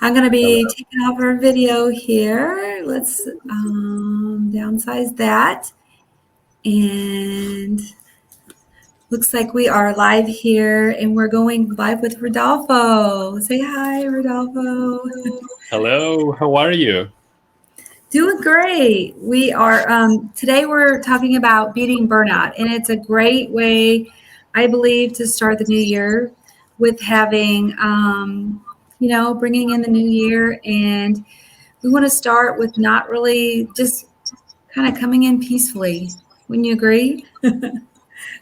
I'm going to be Hello. taking off our video here. Let's downsize that. And looks like we are live here and we're going live with Rodolfo. Say hi, Rodolfo. Hello, how are you? Doing great. We are, today we're talking about beating burnout, and it's a great way, I believe, to start the new year with having, bringing in the new year. And we want to start with not really just kind of coming in peacefully. Wouldn't you agree?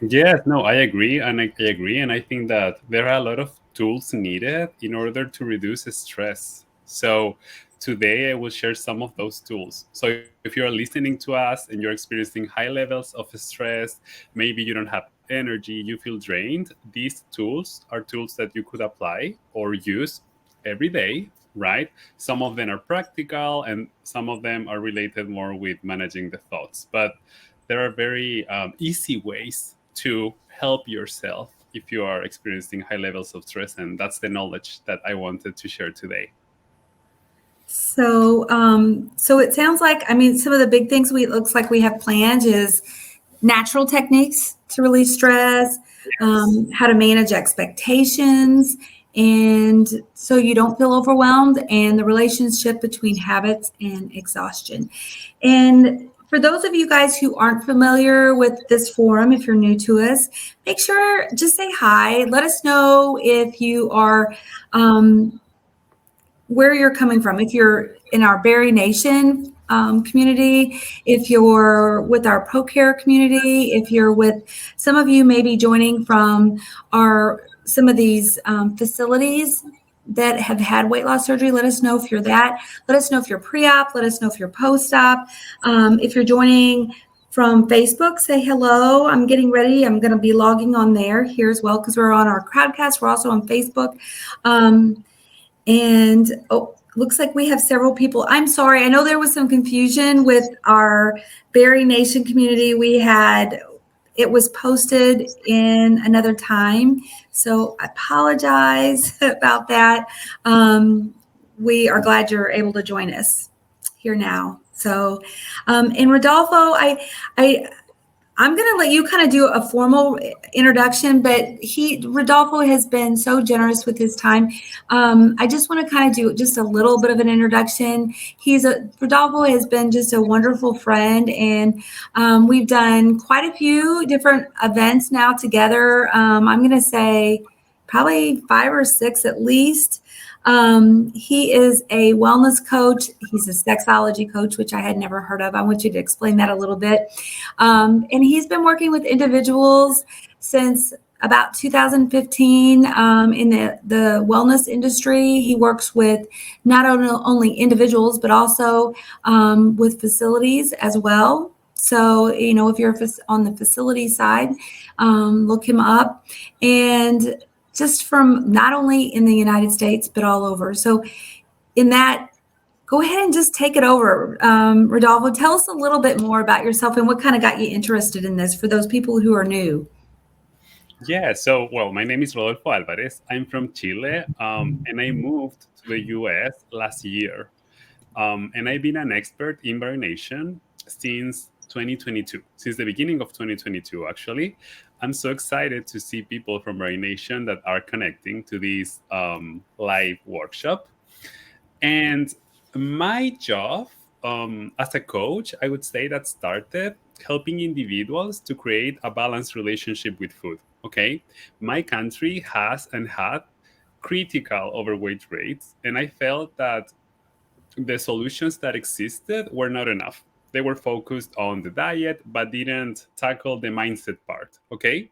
Yes, no, I agree, and I think that there are a lot of tools needed in order to reduce stress. So today I will share some of those tools. So if you're listening to us and you're experiencing high levels of stress, maybe you don't have energy, you feel drained, these tools are tools that you could apply or use every day, right? Some of them are practical and some of them are related more with managing the thoughts. But there are very easy ways to help yourself if you are experiencing high levels of stress. And that's the knowledge that I wanted to share today. So it sounds like, I mean, some of the big things we it looks like we have planned is natural techniques to release stress, Yes. how to manage expectations, and so you don't feel overwhelmed, and the relationship between habits and exhaustion. And for those of you guys who aren't familiar with this forum, if you're new to us, make sure just say hi. Let us know if you are where you're coming from. If you're in our Berry Nation community, if you're with our ProCare community, if you're with some of you may be joining from our some of these facilities that have had weight loss surgery, let us know if you're that. Let us know if you're pre-op. Let us know if you're post-op. If you're joining from Facebook, say hello. I'm getting ready. I'm going to be logging on there here as well because we're on our Crowdcast. We're also on Facebook. And looks like we have several people. I'm sorry. I know there was some confusion with our Berry Nation community. It was posted in another time. So I apologize about that. We are glad you're able to join us here now. So, and Rodolfo, I, I'm going to let you kind of do a formal introduction, but Rodolfo has been so generous with his time. I just want to kind of do just a little bit of an introduction. Rodolfo has been just a wonderful friend, and we've done quite a few different events now together. I'm going to say probably 5 or 6 at least. He is a wellness coach. He's a sexology coach, which I had never heard of. I want you to explain that a little bit. And he's been working with individuals since about 2015 in the wellness industry. He works with not only individuals, but also with facilities as well. So, if you're on the facility side, look him up. And just from not only in the United States, but all over. So, in that, go ahead and just take it over. Rodolfo, tell us a little bit more about yourself and what kind of got you interested in this for those people who are new. Yeah, so, well, my name is Rodolfo Alvarez. I'm from Chile, and I moved to the US last year. And I've been an expert in marination since 2022, since the beginning of 2022, actually. I'm so excited to see people from marination that are connecting to this live workshop. And my job as a coach, I would say that started helping individuals to create a balanced relationship with food. Okay. My country has and had critical overweight rates. And I felt that the solutions that existed were not enough. They were focused on the diet, but didn't tackle the mindset part. Okay.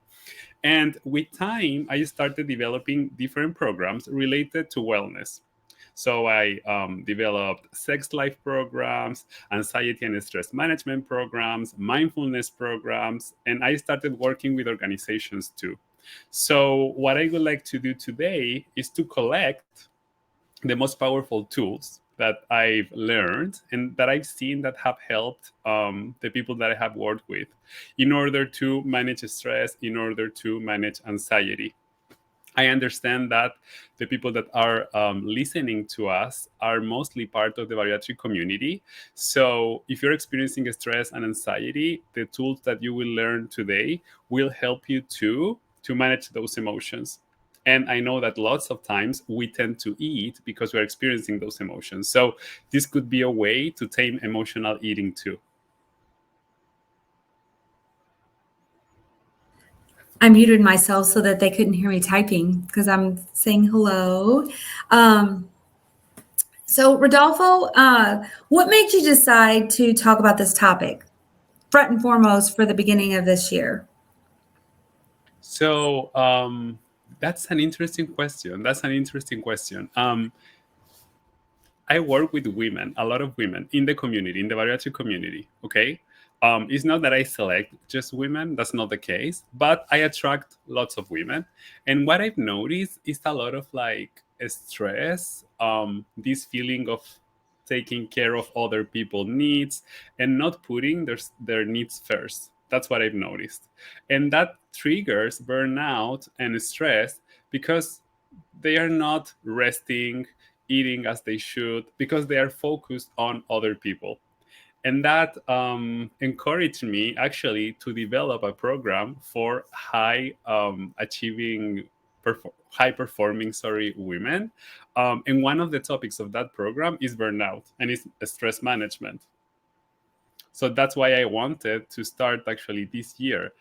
And with time, I started developing different programs related to wellness. So I developed sex life programs, anxiety and stress management programs, mindfulness programs, and I started working with organizations too. So, what I would like to do today is to collect the most powerful tools that I've learned and that I've seen that have helped the people that I have worked with in order to manage stress, in order to manage anxiety. I understand that the people that are listening to us are mostly part of the bariatric community. So, if you're experiencing stress and anxiety, the tools that you will learn today will help you to manage those emotions. And I know that lots of times we tend to eat because we're experiencing those emotions. So, this could be a way to tame emotional eating too. I muted myself so that they couldn't hear me typing because I'm saying hello. Um, so, Rodolfo, what made you decide to talk about this topic, front and foremost, for the beginning of this year? So, that's an interesting question. I work with women, a lot of women in the community, in the bariatric community. Okay. It's not that I select just women, that's not the case, but I attract lots of women. And what I've noticed is a lot of like stress, this feeling of taking care of other people's needs and not putting their needs first. That's what I've noticed. And that triggers burnout and stress because they are not resting, eating as they should, because they are focused on other people. And that encouraged me actually to develop a program for high performing women. And one of the topics of that program is burnout and is stress management. So that's why I wanted to start actually this year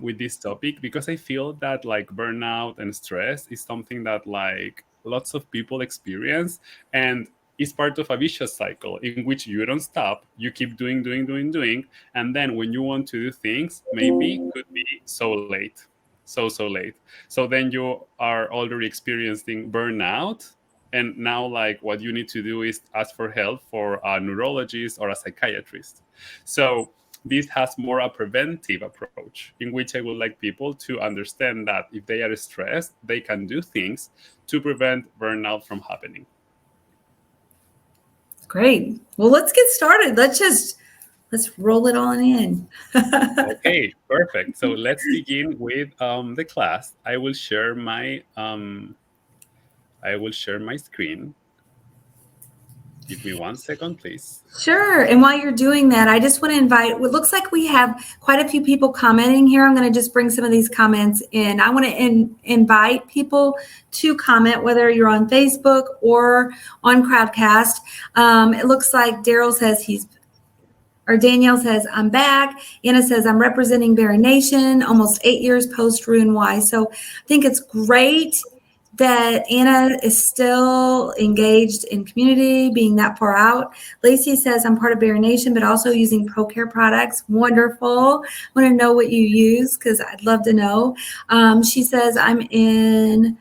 with this topic, because I feel that like burnout and stress is something that like lots of people experience, and is part of a vicious cycle in which you don't stop, you keep doing, and then when you want to do things, maybe could be so late, so late. So then you are already experiencing burnout, and now like what you need to do is ask for help for a neurologist or a psychiatrist. So this has more a preventive approach in which I would like people to understand that if they are stressed, they can do things to prevent burnout from happening. Great. Well, let's get started. Let's roll it on in. Okay, perfect. So let's begin with the class. I will share my screen. Give me 1 second, please. Sure. And while you're doing that, I just want to invite, it looks like we have quite a few people commenting here. I'm going to just bring some of these comments in. I want to invite people to comment, whether you're on Facebook or on Crowdcast. It looks like Daryl says Danielle says, I'm back. Anna says, I'm representing Barry Nation, almost 8 years post Ruin Y. So I think it's great that Anna is still engaged in community, being that far out. Lacey says, I'm part of Barry Nation, but also using ProCare products. Wonderful. I want to know what you use because I'd love to know. She says, I'm in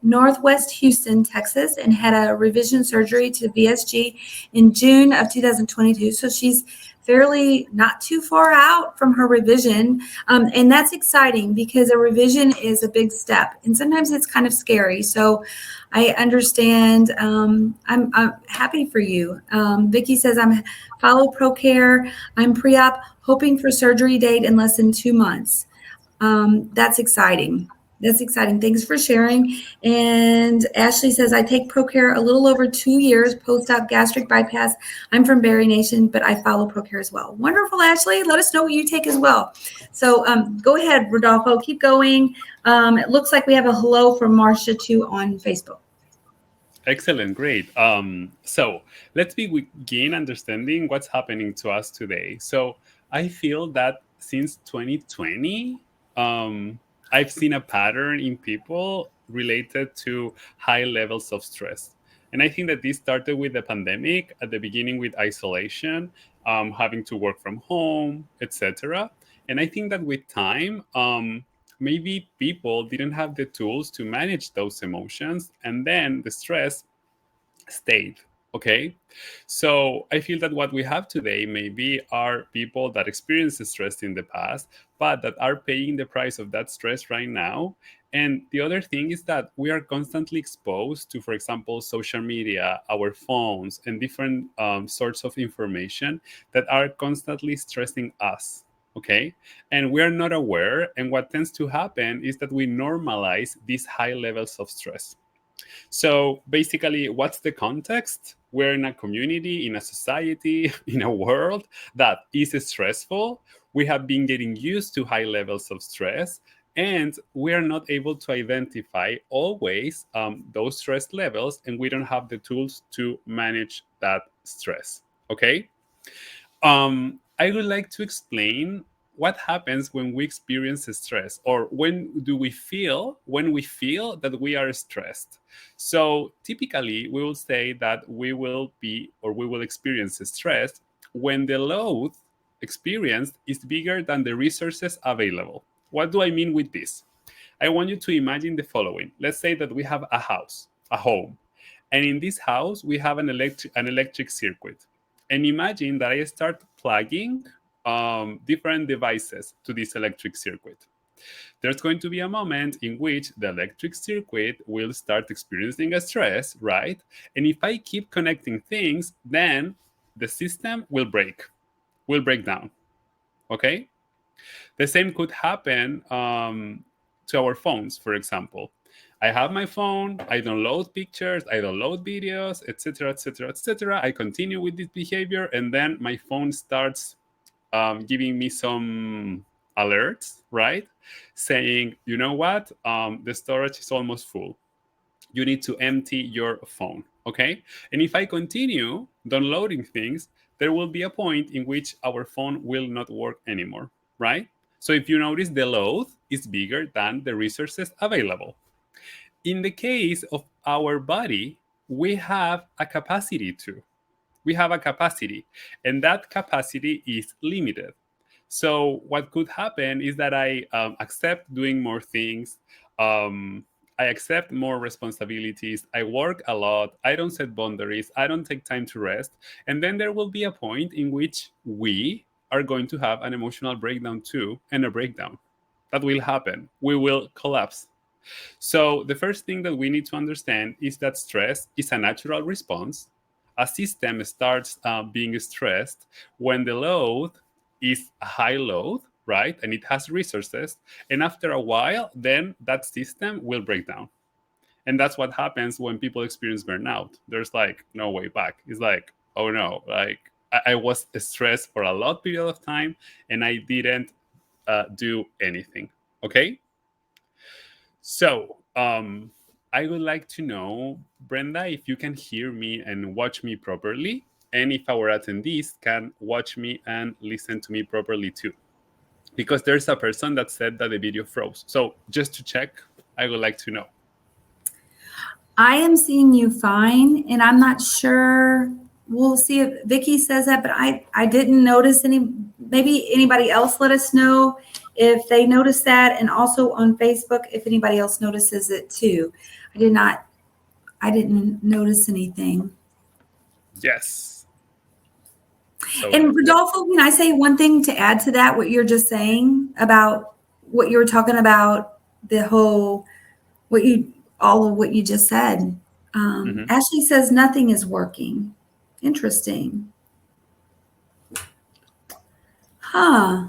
Northwest Houston, Texas, and had a revision surgery to VSG in June of 2022. So she's fairly not too far out from her revision. And that's exciting because a revision is a big step and sometimes it's kind of scary. So I understand. I'm happy for you. Vicki says, follow ProCare. I'm pre-op, hoping for surgery date in less than 2 months. That's exciting. That's exciting. Thanks for sharing. And Ashley says, I take ProCare a little over 2 years post-op gastric bypass. I'm from Barry Nation, but I follow ProCare as well. Wonderful, Ashley. Let us know what you take as well. So go ahead, Rodolfo. Keep going. It looks like we have a hello from Marcia too on Facebook. Excellent, great. So let's begin understanding what's happening to us today. So I feel that since 2020, I've seen a pattern in people related to high levels of stress. And I think that this started with the pandemic at the beginning with isolation, having to work from home, etc. And I think that with time, maybe people didn't have the tools to manage those emotions, and then the stress stayed. Okay, so I feel that what we have today maybe are people that experienced stress in the past, but that are paying the price of that stress right now. And the other thing is that we are constantly exposed to, for example, social media, our phones, and different sorts of information that are constantly stressing us. okay? And we are not aware. And what tends to happen is that we normalize these high levels of stress. So basically, what's the context? We're in a community, in a society, in a world that is stressful. We have been getting used to high levels of stress, and we are not able to identify always those stress levels, and we don't have the tools to manage that stress. Okay? I would like to explain what happens when we experience stress, or when we feel that we are stressed. So typically we will say that we will be, or we will experience stress when the load experienced is bigger than the resources available. What do I mean with this? I want you to imagine the following. Let's say that we have a house, a home, and in this house we have an electric circuit. And imagine that I start plugging different devices to this electric circuit. There's going to be a moment in which the electric circuit will start experiencing a stress, right? And if I keep connecting things, then the system will break down. Okay? The same could happen to our phones, for example. I have my phone, I download pictures, I download videos, etc., etc., etc. I continue with this behavior, and then my phone starts giving me some alerts, right? Saying, you know what, the storage is almost full. You need to empty your phone, okay? And if I continue downloading things, there will be a point in which our phone will not work anymore, right? So if you notice, the load is bigger than the resources available. In the case of our body, we have a capacity too. We have a capacity, and that capacity is limited. So what could happen is that I accept doing more things. I accept more responsibilities. I work a lot. I don't set boundaries. I don't take time to rest. And then there will be a point in which we are going to have an emotional breakdown too, and a breakdown. That will happen. We will collapse. So the first thing that we need to understand is that stress is a natural response. A system starts being stressed when the load is a high load, right? And it has resources. And after a while, then that system will break down. And that's what happens when people experience burnout. There's like no way back. It's like, oh no, like I was stressed for a long period of time and I didn't do anything. Okay? So, I would like to know, Brenda, if you can hear me and watch me properly, and if our attendees can watch me and listen to me properly too. Because there's a person that said that the video froze. So, just to check, I would like to know. I am seeing you fine, and I'm not sure. We'll see if Vicky says that, but I didn't notice any. Maybe anybody else let us know if they noticed that, and also on Facebook if anybody else notices it too. I didn't notice anything. Yes. So, And Rodolfo, can I say one thing to add to that? What you're just saying about what you were talking about, the whole all of what you just said. Ashley says nothing is working. Interesting. Huh.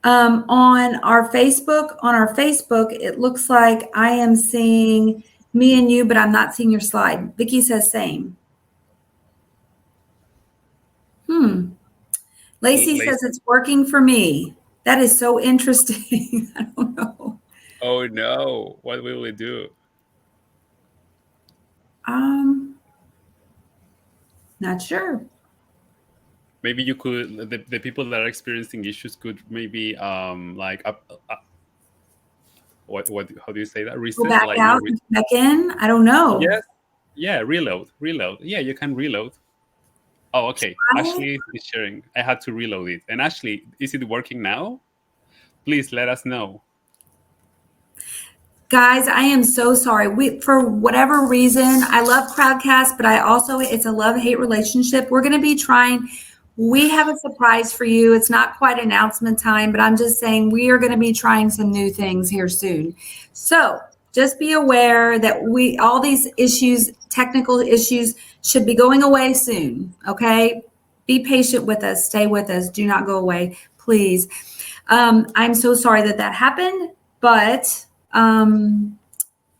On our Facebook, it looks like I am seeing me and you, but I'm not seeing your slide. Vicky says same. Lacey says it's working for me. That is so interesting. I don't know. Oh no, what will we do? Not sure. Maybe you could, the people that are experiencing issues could maybe like how do you say that? Go back out and back in. I don't know. Yes. Yeah, reload. Yeah, you can reload. Oh, okay. Ashley is sharing. I had to reload it. And Ashley, is it working now? Please let us know. Guys, I am so sorry. For whatever reason, I love Crowdcast, but it's a love-hate relationship. We're going to be trying. We have a surprise for you. It's not quite announcement time, but I'm just saying we are going to be trying some new things here soon. So just be aware that all these issues, technical issues, should be going away soon. Okay? Be patient with us. Stay with us. Do not go away, please. I'm so sorry that that happened, but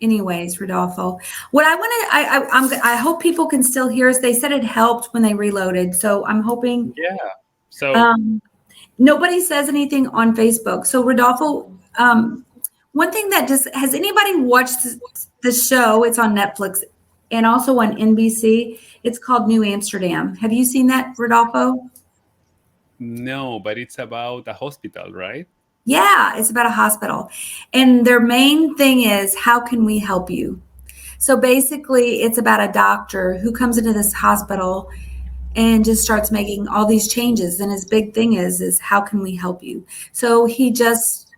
anyways, Rodolfo, what I want to, I hope people can still hear us. They said it helped when they reloaded, so I'm hoping. Yeah. So Um, Nobody says anything on Facebook. So Rodolfo, one thing that just has anybody watched the show? It's on Netflix and also on NBC. It's called New Amsterdam. Have you seen that, Rodolfo? no, but it's about a hospital, right? Yeah, it's about a hospital. And their main thing is, how can we help you? So basically, it's about a doctor who comes into this hospital and just starts making all these changes. And his big thing is how can we help you? So he just,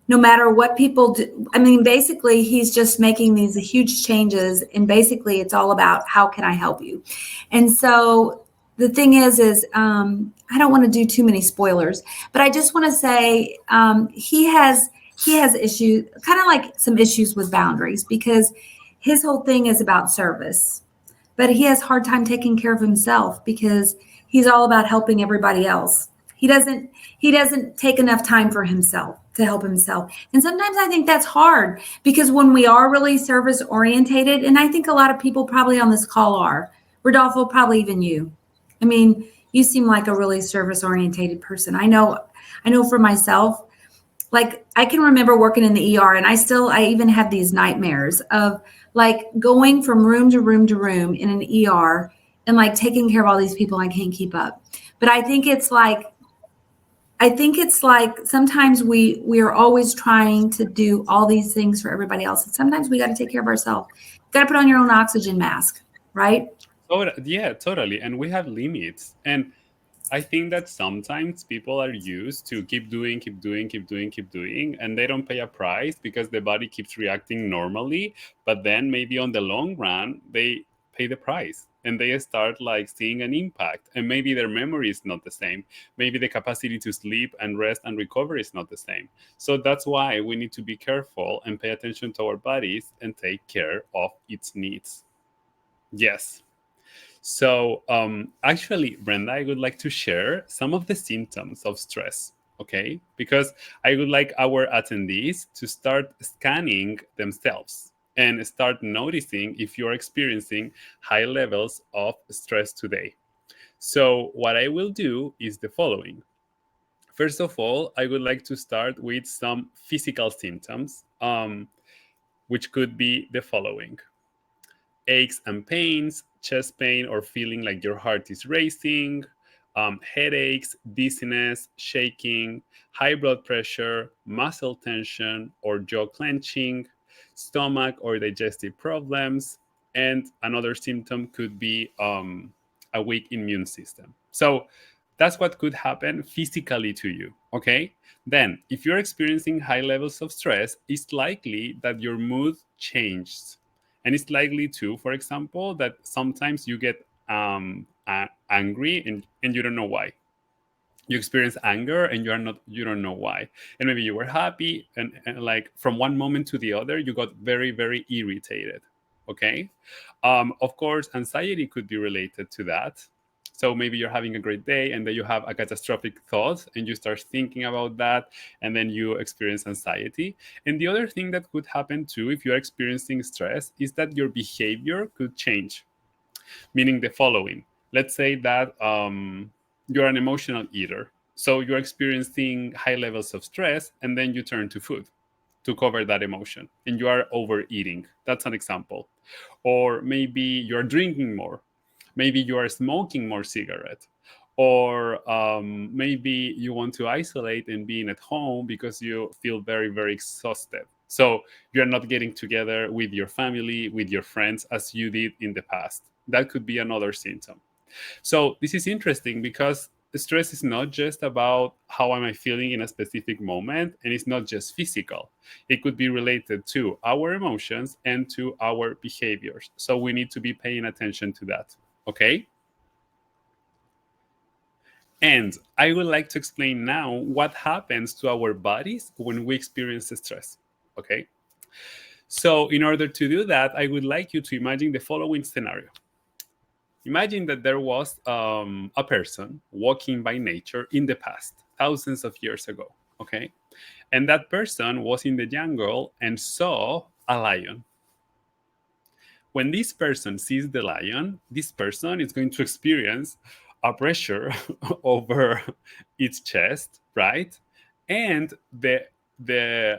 no matter what people do, I mean, basically, he's just making these huge changes. And basically, it's all about how can I help you? And so the thing is I don't want to do too many spoilers, but I just want to say he has issues, kind of like some issues with boundaries, because his whole thing is about service, but he has a hard time taking care of himself because he's all about helping everybody else. He doesn't take enough time for himself to help himself. And sometimes I think that's hard because when we are really service orientated, and I think a lot of people probably on this call are, Rodolfo, probably even you. I mean, you seem like a really service orientated person. I know for myself, like I can remember working in the ER, and I even have these nightmares of like going from room to room to room in an ER and like taking care of all these people. I can't keep up. But I think it's like sometimes we are always trying to do all these things for everybody else. And sometimes we got to take care of ourselves. Got to put on your own oxygen mask, right? Yeah, totally. And we have limits. And I think that sometimes people are used to keep doing, keep doing, keep doing, keep doing, and they don't pay a price because the body keeps reacting normally. But then maybe on the long run, they pay the price and they start like seeing an impact. And maybe their memory is not the same. Maybe the capacity to sleep and rest and recover is not the same. So that's why we need to be careful and pay attention to our bodies and take care of its needs. Yes. So, actually, Brenda, I would like to share some of the symptoms of stress, okay? Because I would like our attendees to start scanning themselves and start noticing if you're experiencing high levels of stress today. So, what I will do is the following. First of all, I would like to start with some physical symptoms, which could be the following: aches and pains, chest pain, or feeling like your heart is racing, headaches, dizziness, shaking, high blood pressure, muscle tension or jaw clenching, stomach or digestive problems, and another symptom could be a weak immune system. So that's what could happen physically to you, okay? Then, if you're experiencing high levels of stress, it's likely that your mood changed, and it's likely too, for example, that sometimes you get angry and you don't know why. You experience anger and you don't know why. And maybe you were happy and like from one moment to the other, you got very, very irritated. Okay. Of course, anxiety could be related to that. So maybe you're having a great day and then you have a catastrophic thought and you start thinking about that and then you experience anxiety. And the other thing that could happen too, if you're experiencing stress, is that your behavior could change, meaning the following. Let's say that you're an emotional eater. So you're experiencing high levels of stress and then you turn to food to cover that emotion and you are overeating. That's an example. Or maybe you're drinking more. Maybe you are smoking more cigarette. Or maybe you want to isolate and being at home because you feel very, very exhausted. So you're not getting together with your family, with your friends as you did in the past. That could be another symptom. So this is interesting because stress is not just about how am I feeling in a specific moment, and it's not just physical. It could be related to our emotions and to our behaviors. So we need to be paying attention to that. Okay? And I would like to explain now what happens to our bodies when we experience stress. Okay? So, in order to do that, I would like you to imagine the following scenario. Imagine that there was a person walking by nature in the past, thousands of years ago. Okay. And that person was in the jungle and saw a lion. When this person sees the lion, this person is going to experience a pressure over its chest, right? And the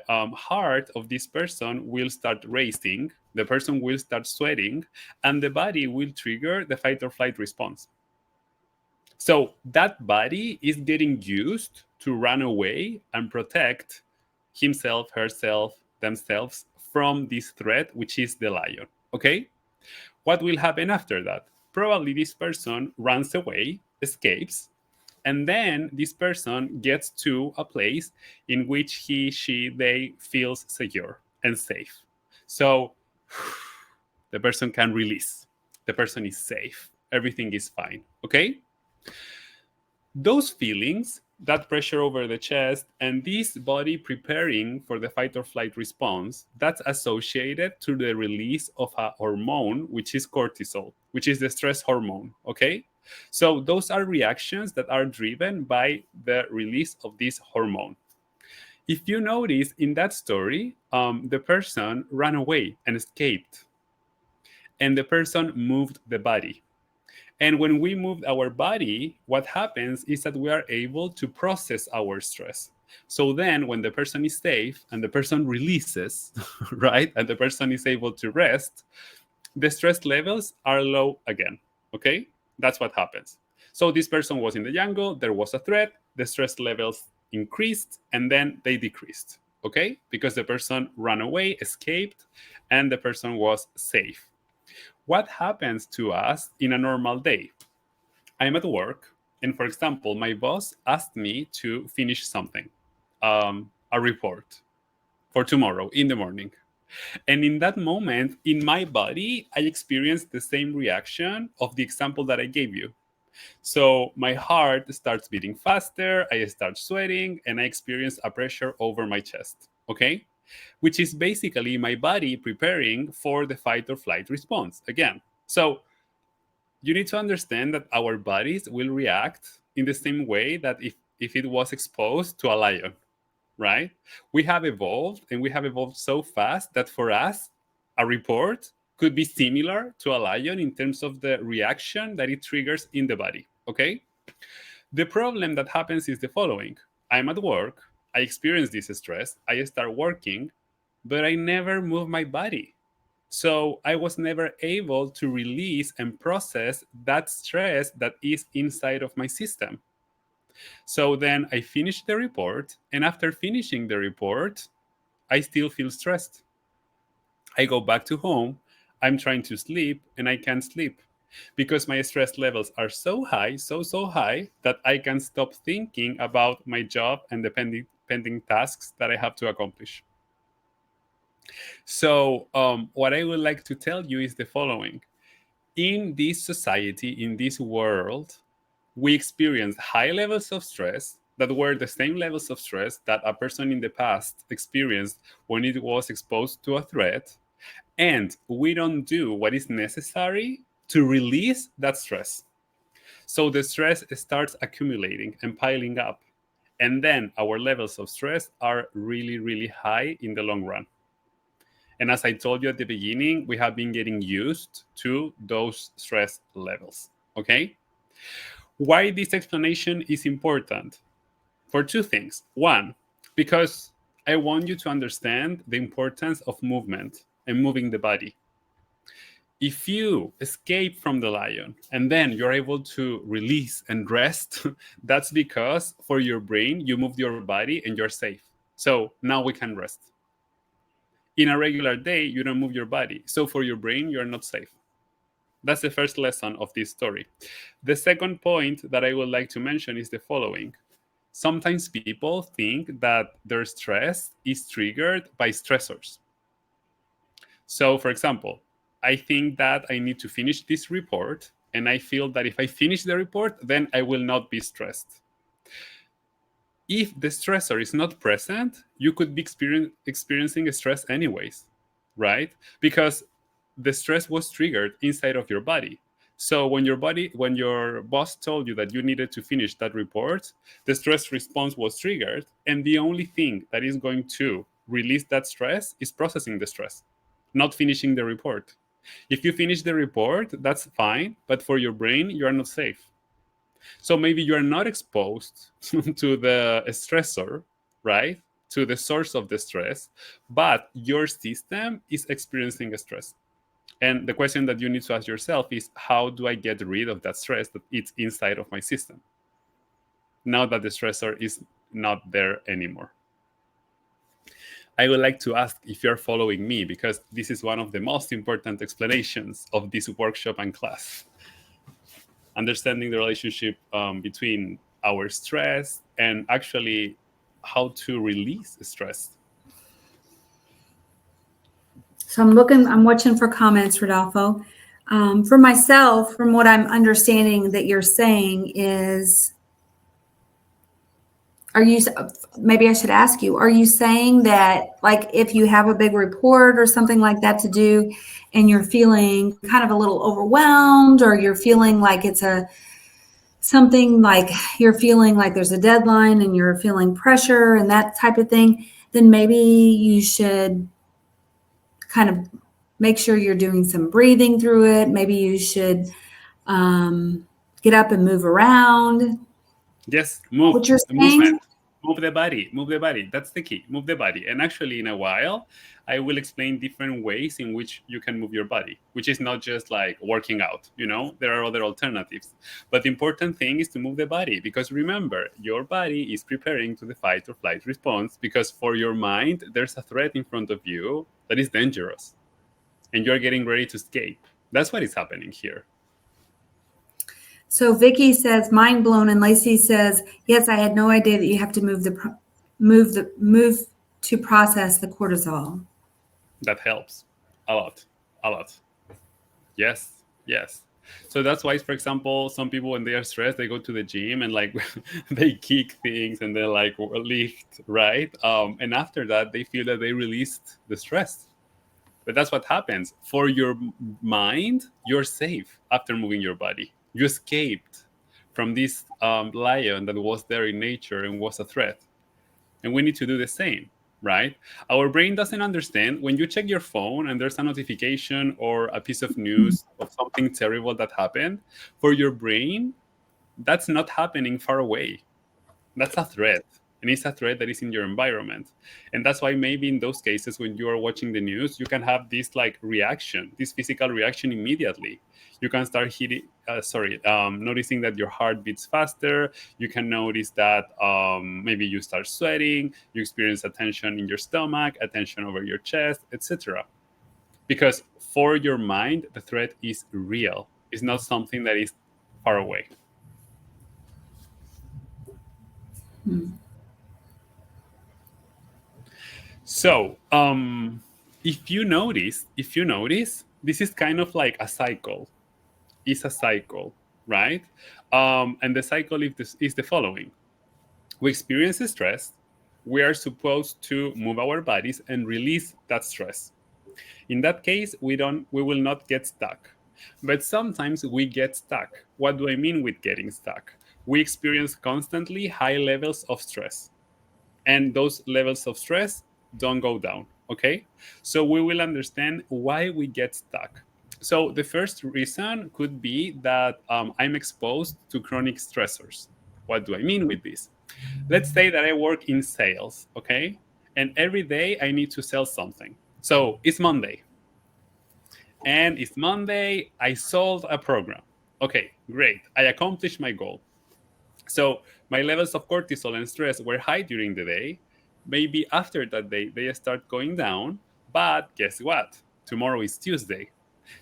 heart of this person will start racing. The person will start sweating, and the body will trigger the fight or flight response. So that body is getting used to run away and protect himself, herself, themselves from this threat, which is the lion. Okay? What will happen after that? Probably this person runs away, escapes, and then this person gets to a place in which he, she, they feels secure and safe. So the person can release. The person is safe. Everything is fine. Okay? Those feelings, that pressure over the chest, and this body preparing for the fight or flight response, that's associated to the release of a hormone, which is cortisol, which is the stress hormone. Okay? So those are reactions that are driven by the release of this hormone. If you notice in that story, the person ran away and escaped, and the person moved the body. And when we move our body, what happens is that we are able to process our stress. So then, when the person is safe and the person releases, right, and the person is able to rest, the stress levels are low again. Okay? That's what happens. So this person was in the jungle, there was a threat, the stress levels increased, and then they decreased. Okay? Because the person ran away, escaped, and the person was safe. What happens to us in a normal day? I'm at work, and for example, my boss asked me to finish something, a report for tomorrow in the morning. And in that moment, in my body, I experienced the same reaction of the example that I gave you. So my heart starts beating faster, I start sweating, and I experience a pressure over my chest. Okay? Which is basically my body preparing for the fight or flight response again. So you need to understand that our bodies will react in the same way that if it was exposed to a lion, right? We have evolved, and we have evolved so fast that for us, a report could be similar to a lion in terms of the reaction that it triggers in the body. Okay? The problem that happens is the following: I'm at work, I experience this stress, I start working, but I never move my body. So I was never able to release and process that stress that is inside of my system. So then I finish the report, and after finishing the report, I still feel stressed. I go back to home, I'm trying to sleep, and I can't sleep because my stress levels are so high, so high, that I can't stop thinking about my job and the pending tasks that I have to accomplish. So, what I would like to tell you is the following: in this society, in this world, we experience high levels of stress that were the same levels of stress that a person in the past experienced when it was exposed to a threat. And we don't do what is necessary to release that stress. So the stress starts accumulating and piling up. And then our levels of stress are really, really high in the long run. And as I told you at the beginning, we have been getting used to those stress levels. Okay? Why this explanation is important? For two things. One, because I want you to understand the importance of movement and moving the body. If you escape from the lion and then you're able to release and rest, that's because for your brain, you moved your body and you're safe. So now we can rest. In a regular day, you don't move your body. So for your brain, you're not safe. That's the first lesson of this story. The second point that I would like to mention is the following. Sometimes people think that their stress is triggered by stressors. So, for example, I think that I need to finish this report, and I feel that if I finish the report, then I will not be stressed. If the stressor is not present, you could be experiencing stress anyways, right? Because the stress was triggered inside of your body. So when your boss told you that you needed to finish that report, the stress response was triggered, and the only thing that is going to release that stress is processing the stress, not finishing the report. If you finish the report, that's fine, but for your brain, you are not safe. So maybe you are not exposed to the stressor, right? To the source of the stress, but your system is experiencing a stress. And the question that you need to ask yourself is, how do I get rid of that stress that it's inside of my system now that the stressor is not there anymore? I would like to ask if you're following me, because this is one of the most important explanations of this workshop and class. Understanding the relationship between our stress and actually how to release stress. So I'm watching for comments, Rodolfo. For myself, from what I'm understanding that you're saying is, maybe I should ask you, are you saying that, like, if you have a big report or something like that to do and you're feeling kind of a little overwhelmed, or you're feeling like it's something like you're feeling like there's a deadline and you're feeling pressure and that type of thing, then maybe you should kind of make sure you're doing some breathing through it. Maybe you should get up and move around. Yes, move. What you're The saying? movement. Move the body. Move the body. That's the key. Move the body. And actually, in a while, I will explain different ways in which you can move your body, which is not just like working out. There are other alternatives. But the important thing is to move the body, because remember, your body is preparing to the fight or flight response, because for your mind, there's a threat in front of you that is dangerous, and you're getting ready to escape. That's what is happening here. So Vicky says, mind blown, and Lacey says, yes, I had no idea that you have to move to process the cortisol. That helps a lot, a lot. Yes, yes. So that's why, for example, some people, when they are stressed, they go to the gym and like they kick things and they like lift, right? And after that, they feel that they released the stress. But that's what happens. For your mind, you're safe after moving your body. You escaped from this lion that was there in nature and was a threat. And we need to do the same, right? Our brain doesn't understand when you check your phone and there's a notification or a piece of news of something terrible that happened. For your brain, that's not happening far away. That's a threat. And it's a threat that is in your environment. And that's why maybe in those cases, when you are watching the news, you can have this like reaction, this physical reaction immediately. You can start noticing that your heart beats faster. You can notice that maybe you start sweating. You experience a tension in your stomach, a tension over your chest, etc. Because for your mind, the threat is real. It's not something that is far away. So, if you notice, this is kind of like a cycle. It's a cycle, right? And the cycle is the following: we experience stress. We are supposed to move our bodies and release that stress. In that case, we will not get stuck. But sometimes we get stuck. What do I mean with getting stuck? We experience constantly high levels of stress, and those levels of stress don't go down. Okay, so we will understand why we get stuck. So the first reason could be that I'm exposed to chronic stressors. What do I mean with this? Let's say that I work in sales, okay, and every day I need to sell something. So it's Monday, I sold a program. Okay, great, I accomplished my goal. So my levels of cortisol and stress were high during the day. Maybe after that day, they start going down. But guess what? Tomorrow is Tuesday.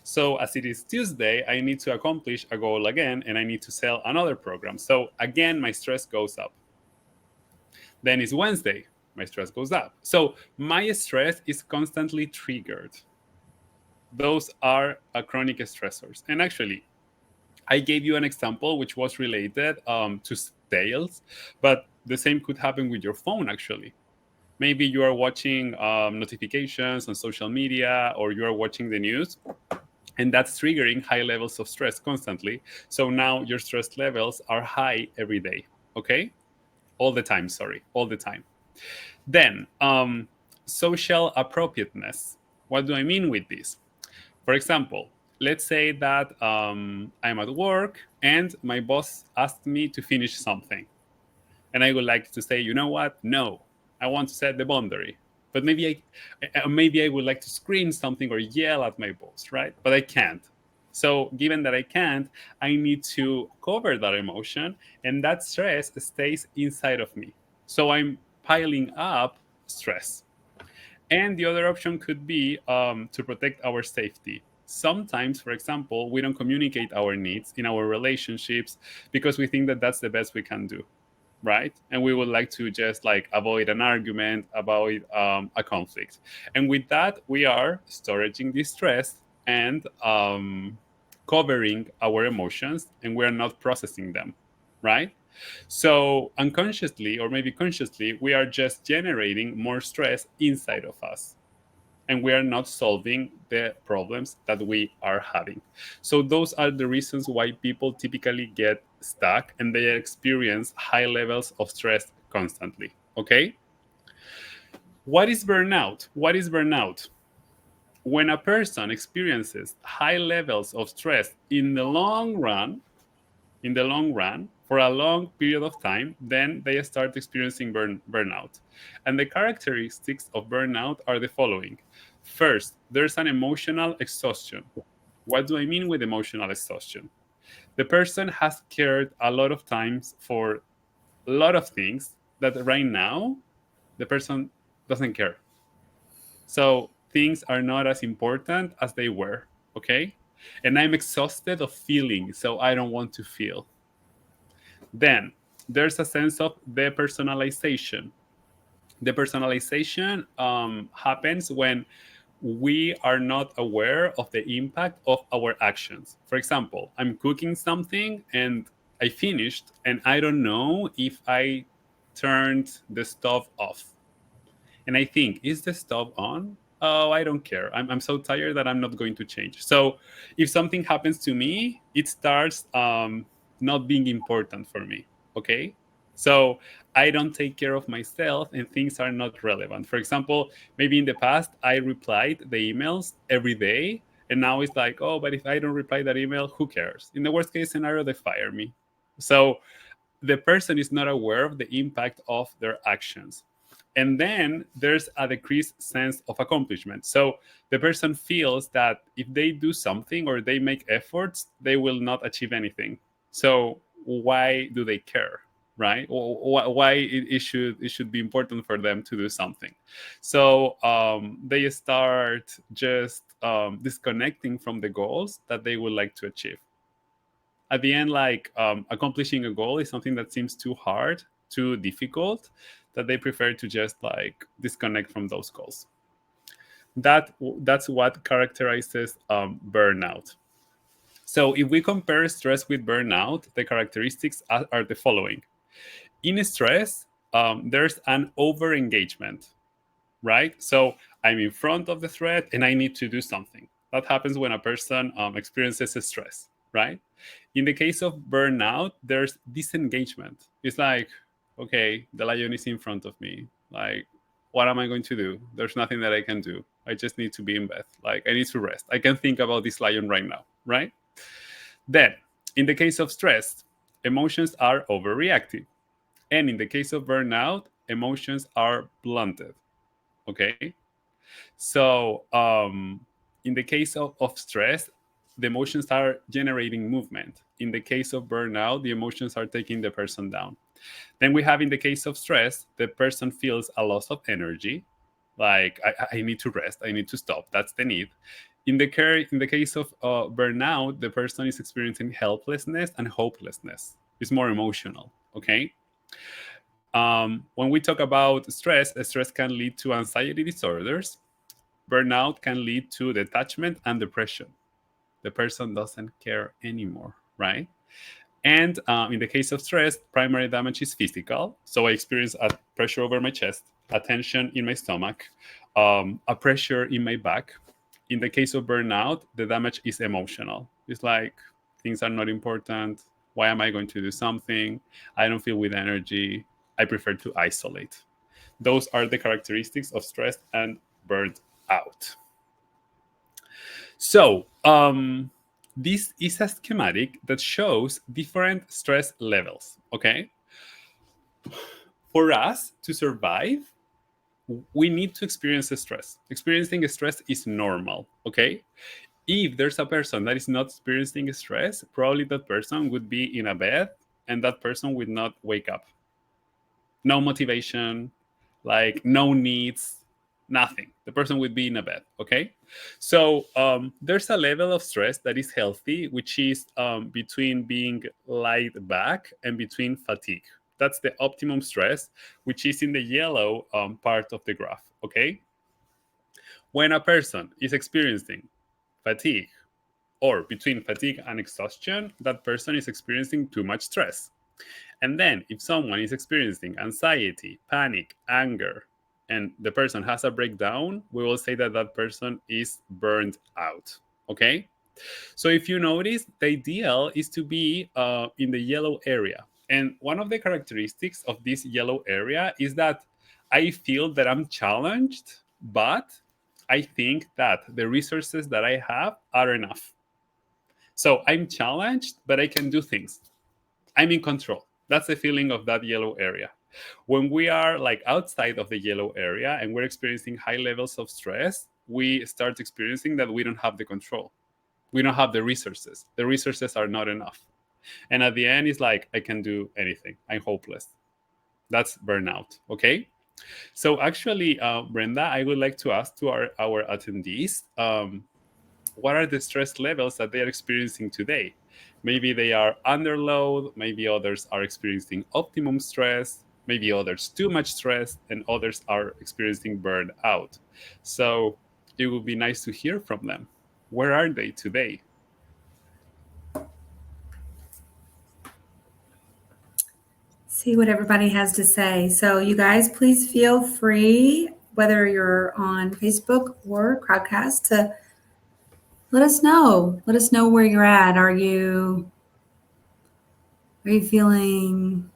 So as it is Tuesday, I need to accomplish a goal again, and I need to sell another program. So again, my stress goes up. Then it's Wednesday, my stress goes up. So my stress is constantly triggered. Those are chronic stressors. And actually, I gave you an example which was related to sales, but the same could happen with your phone, actually. Maybe you are watching notifications on social media, or you are watching the news, and that's triggering high levels of stress constantly. So now your stress levels are high every day. Okay, all the time. Sorry, all the time. Then social appropriateness. What do I mean with this? For example, let's say that I'm at work and my boss asked me to finish something. And I would like to say, you know what? No, I want to set the boundary. But maybe I would like to scream something or yell at my boss, right? But I can't. So given that I can't, I need to cover that emotion, and that stress stays inside of me. So I'm piling up stress. And the other option could be to protect our safety. Sometimes, for example, we don't communicate our needs in our relationships because we think that that's the best we can do, right? And we would like to just like avoid an argument, avoid a conflict. And with that, we are storaging this stress and covering our emotions, and we're not processing them, right? So unconsciously or maybe consciously, we are just generating more stress inside of us, and we are not solving the problems that we are having. So those are the reasons why people typically get stuck and they experience high levels of stress constantly. Okay? What is burnout? What is burnout? When a person experiences high levels of stress in the long run, for a long period of time, then they start experiencing burnout. And the characteristics of burnout are the following. First, there's an emotional exhaustion. What do I mean with emotional exhaustion? The person has cared a lot of times for a lot of things that right now the person doesn't care. So things are not as important as they were, okay? And I'm exhausted of feeling, so I don't want to feel. Then there's a sense of depersonalization. Depersonalization happens when we are not aware of the impact of our actions. For example, I'm cooking something and I finished, and I don't know if I turned the stove off. And I think, is the stove on? Oh, I don't care. I'm so tired that I'm not going to change. So if something happens to me, it starts not being important for me. Okay. So I don't take care of myself and things are not relevant. For example, maybe in the past, I replied the emails every day. And now it's like, oh, but if I don't reply that email, who cares? In the worst case scenario, they fire me. So the person is not aware of the impact of their actions. And then there's a decreased sense of accomplishment. So the person feels that if they do something or they make efforts, they will not achieve anything. So why do they care? Right? Why it should be important for them to do something? So they start just disconnecting from the goals that they would like to achieve. At the end, like accomplishing a goal is something that seems too hard, too difficult, that they prefer to just like disconnect from those goals. That's what characterizes burnout. So if we compare stress with burnout, the characteristics are the following. In stress, there's an over engagement, right? So I'm in front of the threat and I need to do something. That happens when a person experiences stress, right? In the case of burnout, there's disengagement. It's like, okay, the lion is in front of me. Like, what am I going to do? There's nothing that I can do. I just need to be in bed. Like, I need to rest. I can think about this lion right now, right? Then, in the case of stress, emotions are overreactive. And in the case of burnout, emotions are blunted. Okay. So, in the case of stress, the emotions are generating movement. In the case of burnout, the emotions are taking the person down. Then we have, in the case of stress, the person feels a loss of energy, like I need to rest, I need to stop. That's the need. In the case of burnout, the person is experiencing helplessness and hopelessness. It's more emotional. Okay. When we talk about stress can lead to anxiety disorders. Burnout can lead to detachment and depression. The person doesn't care anymore, right? And in the case of stress, primary damage is physical. So I experience a pressure over my chest, a tension in my stomach, a pressure in my back. in the case of burnout, the damage is emotional. It's like things are not important. Why am I going to do something? I don't feel with energy. I prefer to isolate. Those are the characteristics of stress and burnt out. So, this is a schematic that shows different stress levels. Okay. For us to survive, we need to experience stress. Experiencing stress is normal. Okay. If there's a person that is not experiencing stress, probably that person would be in a bed and that person would not wake up. No motivation, like no needs, nothing. The person would be in a bed. Okay. So there's a level of stress that is healthy, which is between being laid back and between fatigue. That's the optimum stress, which is in the yellow part of the graph. Okay. When a person is experiencing fatigue or between fatigue and exhaustion, that person is experiencing too much stress. And then, if someone is experiencing anxiety, panic, anger, and the person has a breakdown, we will say that that person is burned out. Okay? So, if you notice, the ideal is to be in the yellow area. And one of the characteristics of this yellow area is that I feel that I'm challenged, but I think that the resources that I have are enough. So I'm challenged, but I can do things. I'm in control. That's the feeling of that yellow area. When we are like outside of the yellow area and we're experiencing high levels of stress, we start experiencing that we don't have the control. We don't have the resources. The resources are not enough. And at the end, it's like, I can do anything. I'm hopeless. That's burnout. Okay. So actually, Brenda, I would like to ask to our attendees, what are the stress levels that they are experiencing today? Maybe they are under load, maybe others are experiencing optimum stress, maybe others too much stress, and others are experiencing burnout. So it would be nice to hear from them. Where are they today? See what everybody has to say. So, you guys, please feel free, whether you're on Facebook or Crowdcast, to let us know. Let us know where you're at. Are you feeling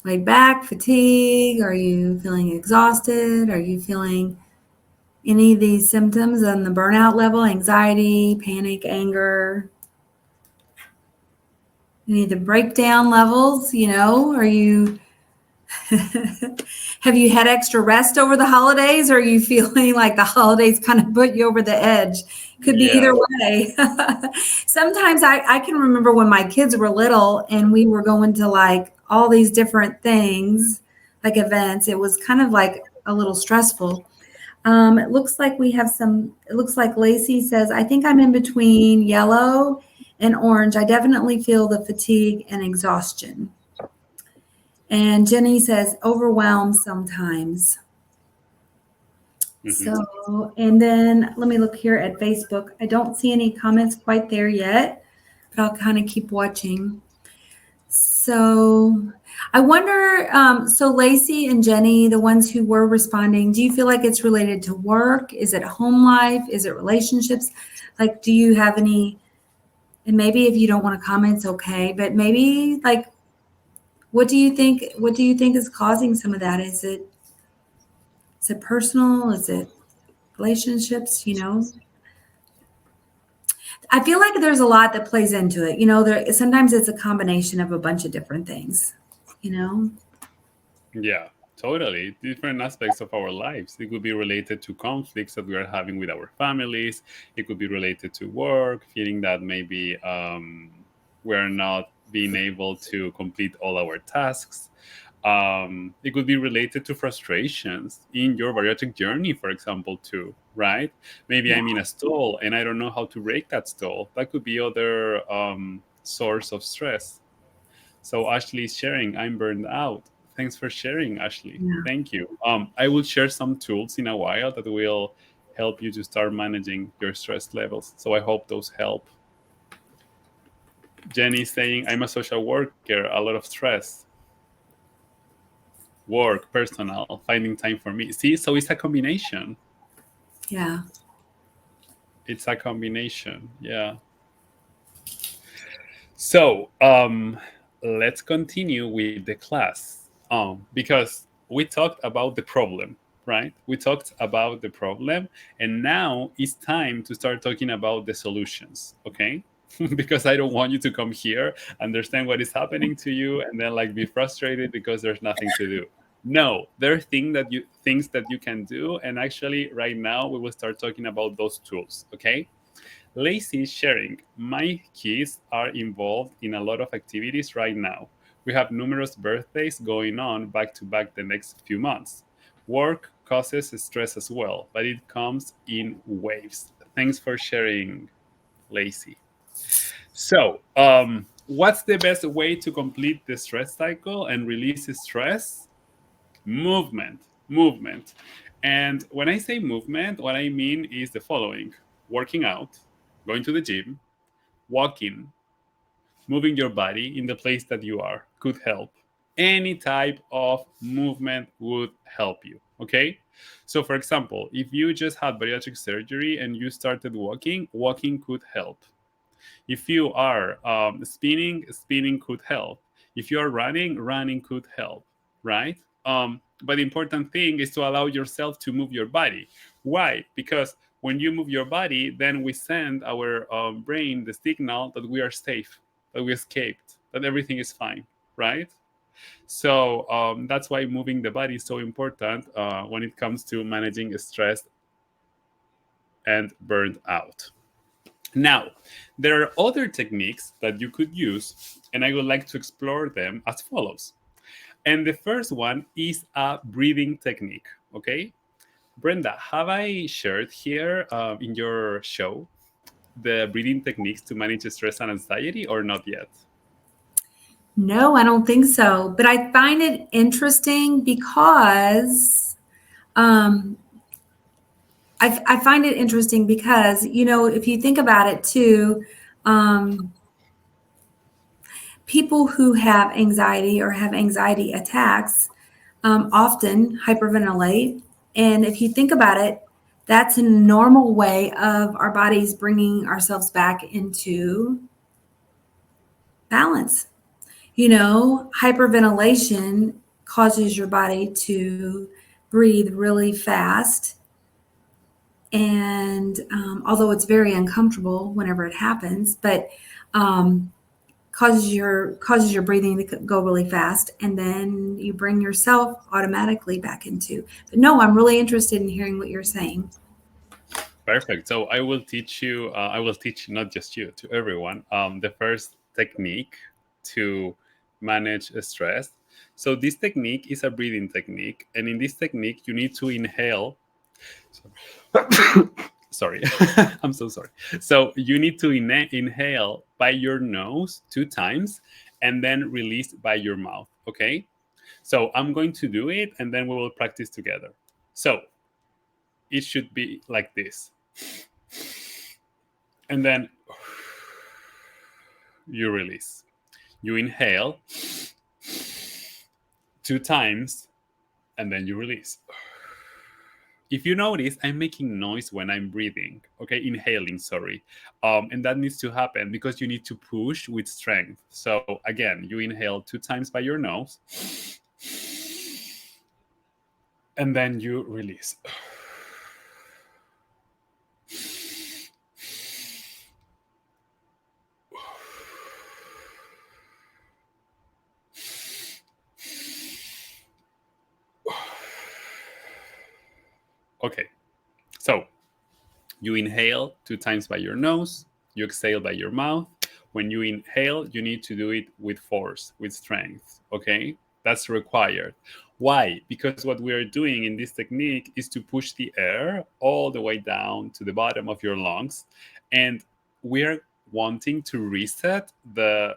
laid back, fatigue? Are you feeling exhausted? Are you feeling any of these symptoms on the burnout level? Anxiety, panic, anger? Any of the breakdown levels? Are you have you had extra rest over the holidays, or are you feeling like the holidays kind of put you over the edge? Could be either Yeah. way. Sometimes I can remember when my kids were little and we were going to like all these different things, like events. It was kind of like a little stressful. It looks like Lacey says, I think I'm in between yellow and orange. I definitely feel the fatigue and exhaustion. And Jenny says, overwhelmed sometimes. Mhm. So, and then let me look here at Facebook. I don't see any comments quite there yet, but I'll kind of keep watching. So I wonder, so Lacey and Jenny, the ones who were responding, do you feel like it's related to work? Is it home life? Is it relationships? Like, do you have any, and maybe if you don't want to comment, it's okay, but maybe like, what do you think is causing some of that? Is it personal? Is it relationships? I feel like there's a lot that plays into it. Sometimes it's a combination of a bunch of different things, you know? Yeah, totally. Different aspects of our lives. It could be related to conflicts that we are having with our families. It could be related to work, feeling that maybe we're not being able to complete all our tasks. It could be related to frustrations in your bariatric journey, for example, too, right? Maybe Yeah. I'm in a stall and I don't know how to break that stall. That could be other source of stress. So Ashley is sharing, I'm burned out. Thanks for sharing, Ashley. Yeah. Thank you. I will share some tools in a while that will help you to start managing your stress levels. So I hope those help. Jenny is saying, I'm a social worker, a lot of stress, work, personal, finding time for me. See, so it's a combination. Yeah. It's a combination. Yeah. So let's continue with the class. Because we talked about the problem, right? We talked about the problem, and now it's time to start talking about the solutions, okay? Because I don't want you to come here, understand what is happening to you, and then like be frustrated because there's nothing to do. No, there are things that you can do, and actually, right now we will start talking about those tools, okay? Lazy sharing. My kids are involved in a lot of activities right now. We have numerous birthdays going on back to back the next few months. Work causes stress as well, but it comes in waves. Thanks for sharing, Lazy. So, what's the best way to complete the stress cycle and release stress? Movement. Movement. And when I say movement, what I mean is the following: working out, going to the gym, walking, moving your body in the place that you are could help. Any type of movement would help you. Okay? So, for example, if you just had bariatric surgery and you started walking, walking could help. If you are spinning, spinning could help. If you are running, running could help, right? But the important thing is to allow yourself to move your body. Why? Because when you move your body, then we send our brain the signal that we are safe, that we escaped, that everything is fine, right? So that's why moving the body is so important when it comes to managing stress and burned out. Now, there are other techniques that you could use, and I would like to explore them as follows. And the first one is a breathing technique. Okay, Brenda, have I shared here in your show the breathing techniques to manage stress and anxiety, or not yet? No, I don't think so. But I find it interesting because um, I find it interesting because, if you think about it too, um, people who have anxiety or have anxiety attacks often hyperventilate. And if you think about it, that's a normal way of our bodies bringing ourselves back into balance. Hyperventilation causes your body to breathe really fast. And although it's very uncomfortable whenever it happens, but causes your breathing to go really fast, and then you bring yourself automatically back into. But no, I'm really interested in hearing what you're saying. Perfect. So I will teach you, I will teach not just you, to everyone, the first technique to manage stress. So this technique is a breathing technique. And in this technique, you need to inhale. Sorry, I'm so sorry. So you need to inhale by your nose 2 times and then release by your mouth. Okay. So I'm going to do it and then we will practice together. So it should be like this. And then you release. You inhale 2 times and then you release. If you notice, I'm making noise when I'm breathing, okay, inhaling, sorry. And that needs to happen because you need to push with strength. So again, you inhale 2 times by your nose and then you release. Okay, so you inhale 2 times by your nose, you exhale by your mouth. When you inhale, you need to do it with force, with strength, okay? That's required. Why? Because what we are doing in this technique is to push the air all the way down to the bottom of your lungs. And we're wanting to reset the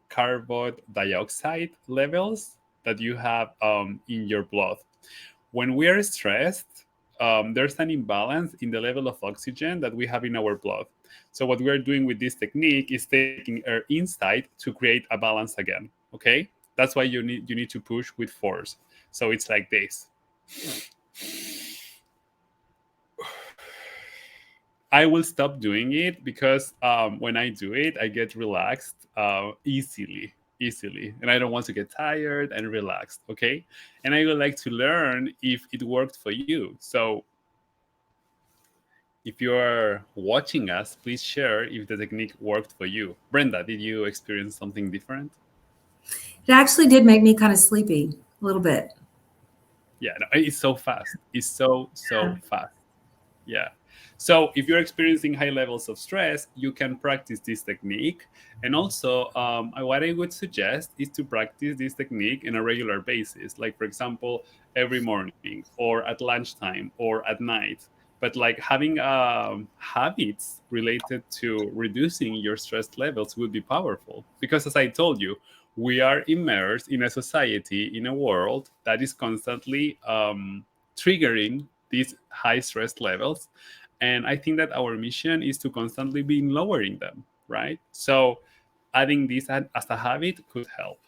carbon dioxide levels that you have in your blood. When we are stressed, there's an imbalance in the level of oxygen that we have in our blood. So what we're doing with this technique is taking air inside to create a balance again. Okay, that's why you need to push with force. So it's like this. I will stop doing it because when I do it, I get relaxed easily, and I don't want to get tired and relaxed. Okay, and I would like to learn if it worked for you. So if you are watching us, please share if the technique worked for you. Brenda, did you experience something different? It actually did make me kind of sleepy a little bit. Yeah, no, it's so fast. It's so Yeah. fast. Yeah. So if you're experiencing high levels of stress, you can practice this technique. And also, what I would suggest is to practice this technique in a regular basis, like, for example, every morning or at lunchtime or at night. But like having habits related to reducing your stress levels would be powerful. Because as I told you, we are immersed in a society, in a world that is constantly triggering these high stress levels. And I think that our mission is to constantly be lowering them, right? So adding this as a habit could help.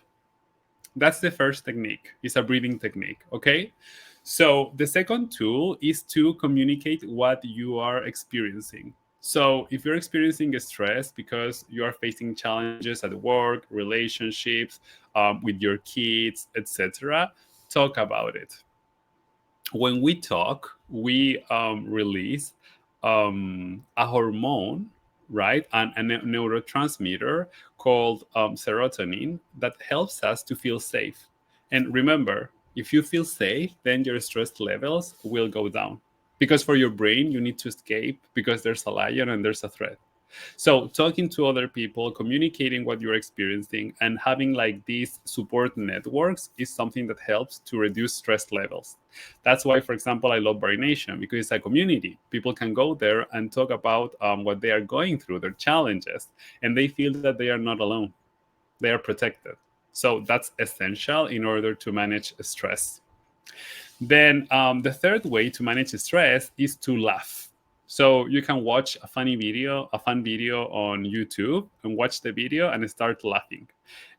That's the first technique. It's a breathing technique, okay? So the second tool is to communicate what you are experiencing. So if you're experiencing a stress because you are facing challenges at work, relationships, with your kids, etc., talk about it. When we talk, we release a hormone, right? And a neurotransmitter called serotonin that helps us to feel safe. And remember, if you feel safe, then your stress levels will go down. Because for your brain, you need to escape because there's a lion and there's a threat. So talking to other people, communicating what you're experiencing, and having like these support networks is something that helps to reduce stress levels. That's why, for example, I love Barry Nation because it's a community. People can go there and talk about what they are going through, their challenges, and they feel that they are not alone. They are protected. So that's essential in order to manage stress. Then the third way to manage stress is to laugh. So you can watch a fun video on YouTube, and watch the video and start laughing.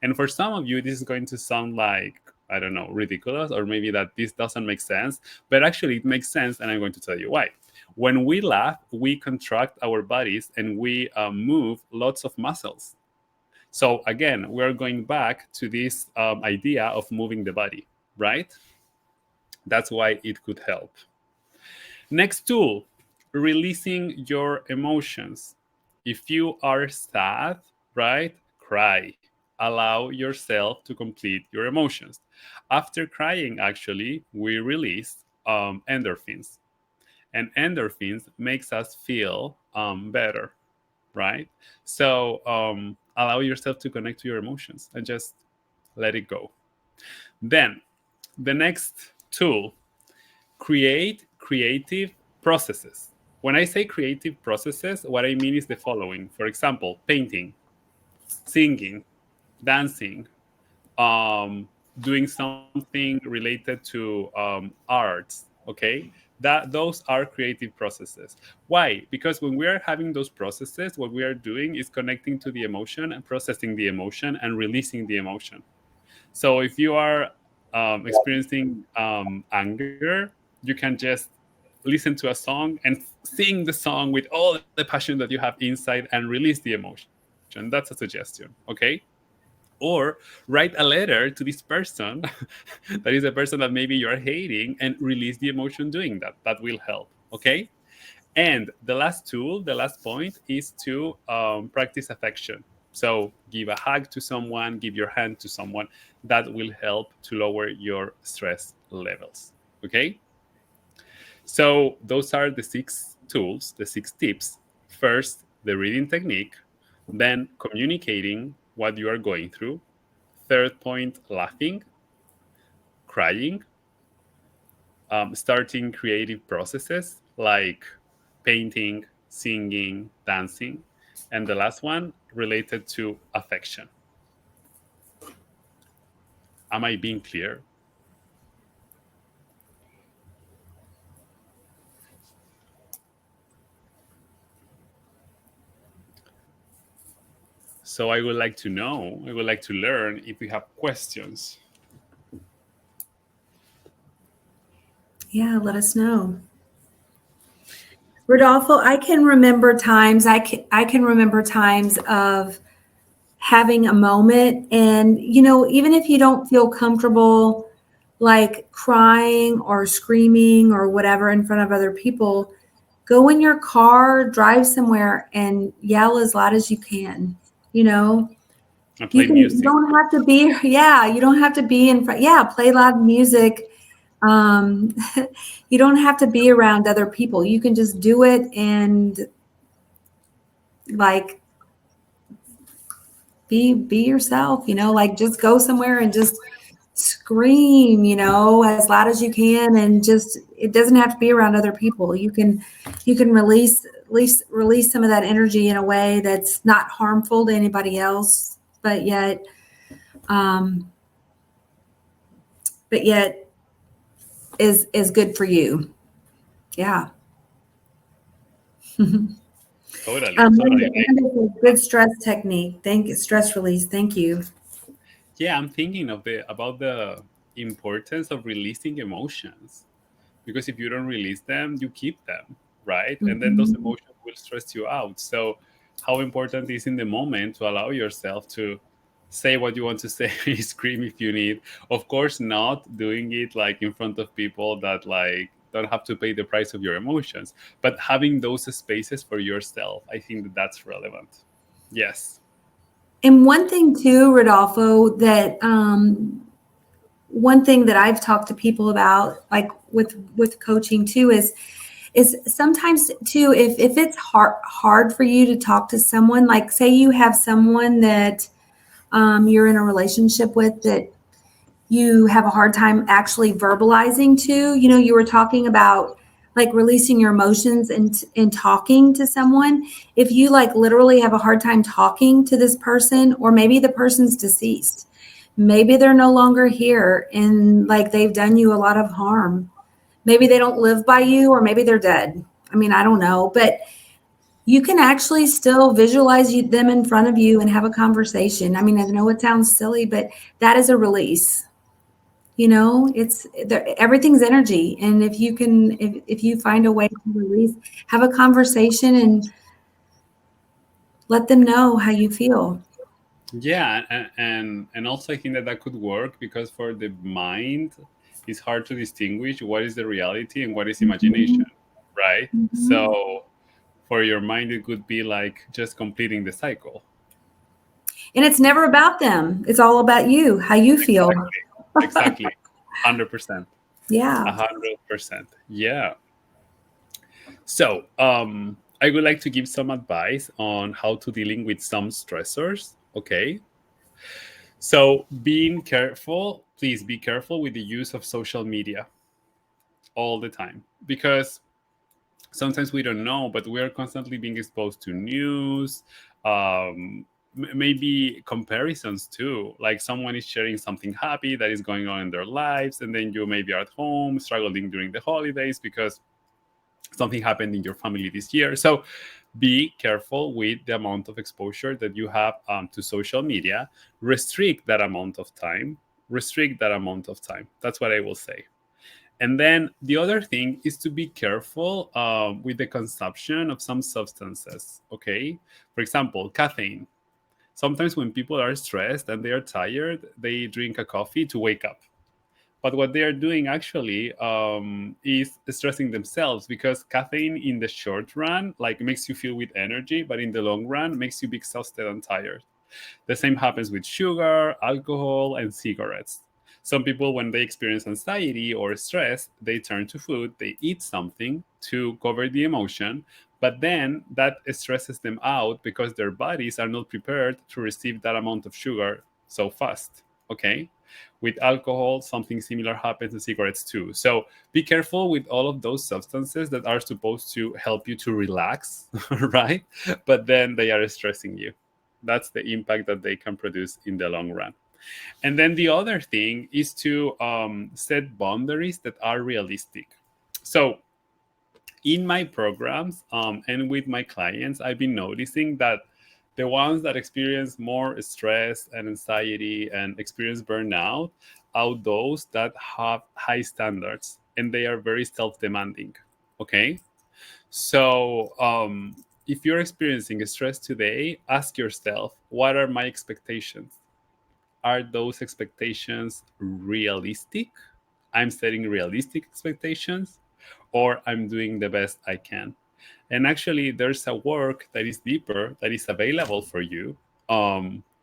And for some of you, this is going to sound like, I don't know, ridiculous, or maybe that this doesn't make sense, but actually it makes sense, and I'm going to tell you why. When we laugh, we contract our bodies and we move lots of muscles. So again, we're going back to this idea of moving the body, right? That's why it could help. Next tool, releasing your emotions. If you are sad, right, cry. Allow yourself to complete your emotions. After crying, actually, we release endorphins, and endorphins makes us feel better, right? So allow yourself to connect to your emotions and just let it go. Then the next tool, create creative processes. When I say creative processes, what I mean is the following. For example, painting, singing, dancing, um, doing something related to arts. Okay, that those are creative processes. Why? Because when we are having those processes, what we are doing is connecting to the emotion and processing the emotion and releasing the emotion. So if you are experiencing anger, you can just listen to a song and sing the song with all the passion that you have inside and release the emotion. That's a suggestion, okay? Or write a letter to this person that is a person that maybe you're hating, and release the emotion doing that. That will help, okay? And the last tool, the last point, is to practice affection. So give a hug to someone, give your hand to someone. That will help to lower your stress levels. Okay? So those are the 6 tools, the 6 tips. First, the reading technique, then communicating what you are going through. Third point, laughing, crying, starting creative processes like painting, singing, dancing, and the last one related to affection. Am I being clear? So I would like to know, I would like to learn if you have questions. Yeah, let us know. Rodolfo, I can remember times of having a moment, and even if you don't feel comfortable like crying or screaming or whatever in front of other people, go in your car, drive somewhere and yell as loud as you can. You know, And you play can, you music. don't have to be, yeah, you don't have to be in front. Yeah, play loud music. Um, you don't have to be around other people. You can just do it and like be yourself, like just go somewhere and just scream, as loud as you can, and just it doesn't have to be around other people. You can release some of that energy in a way that's not harmful to anybody else, um but yet is good for you. Yeah. Totally, totally. Wonderful. Good stress technique. Thank you. Stress release. Thank you. Yeah, I'm thinking about the importance of releasing emotions, because if you don't release them, you keep them, right? And then those Mhm. emotions will stress you out. So how important is in the moment to allow yourself to say what you want to say, scream if you need. Of course, not doing it like in front of people that like don't have to pay the price of your emotions, but having those spaces for yourself, I think that that's relevant. Yes. And one thing too, Rodolfo, that one thing that I've talked to people about, like with coaching too, is sometimes too, if it's hard for you to talk to someone, like say you have someone that you're in a relationship with that you have a hard time actually verbalizing to. You were talking about like releasing your emotions and talking to someone. If you like literally have a hard time talking to this person, or maybe the person's deceased, maybe they're no longer here and like they've done you a lot of harm. Maybe they don't live by you, or maybe they're dead. I mean, I don't know, but you can actually still visualize them in front of you and have a conversation. I mean, I know it sounds silly, but that is a release. It's everything's energy, and if you find a way to release, have a conversation and let them know how you feel. Yeah, and also I think that that could work, because for the mind, it's hard to distinguish what is the reality and what is imagination, Mhm, right? mhm. So for your mind, it could be like just completing the cycle. And it's never about them, it's all about you, how you feel. Exactly, exactly, 100%, Yeah. 100%. Yeah. So I would like to give some advice on how to dealing with some stressors. Okay. So being careful, please be careful with the use of social media all the time, because sometimes we don't know, but we are constantly being exposed to news, maybe comparisons too. Like someone is sharing something happy that is going on in their lives, and then you maybe are at home struggling during the holidays because something happened in your family this year. So be careful with the amount of exposure that you have to social media. Restrict that amount of time. Restrict that amount of time. That's what I will say. And then the other thing is to be careful with the consumption of some substances. Okay. For example, caffeine. Sometimes when people are stressed and they are tired, they drink a coffee to wake up. But what they are doing actually is stressing themselves, because caffeine in the short run like makes you feel with energy, but in the long run makes you be exhausted and tired. The same happens with sugar, alcohol, and cigarettes. Some people, when they experience anxiety or stress, they turn to food, they eat something to cover the emotion, but then that stresses them out because their bodies are not prepared to receive that amount of sugar so fast. Okay? With alcohol, something similar happens in cigarettes too. So be careful with all of those substances that are supposed to help you to relax, right? But then they are stressing you. That's the impact that they can produce in the long run. And then the other thing is to set boundaries that are realistic. So in my programs and with my clients, I've been noticing that the ones that experience more stress and anxiety and experience burnout are those that have high standards and they are very self demanding. Okay. So, if you're experiencing stress today, ask yourself, what are my expectations? Are those expectations realistic? I'm setting realistic expectations, or I'm doing the best I can. And actually, there's a work that is deeper that is available for you,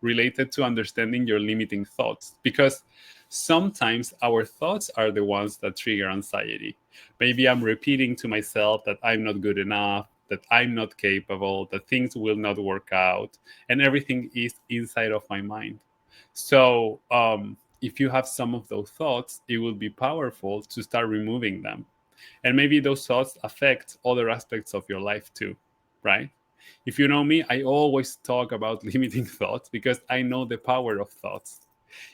related to understanding your limiting thoughts. Because sometimes our thoughts are the ones that trigger anxiety. Maybe I'm repeating to myself that I'm not good enough, that I'm not capable, that things will not work out, and everything is inside of my mind. So, if you have some of those thoughts, it will be powerful to start removing them. And maybe those thoughts affect other aspects of your life too, right? If you know me, I always talk about limiting thoughts because I know the power of thoughts.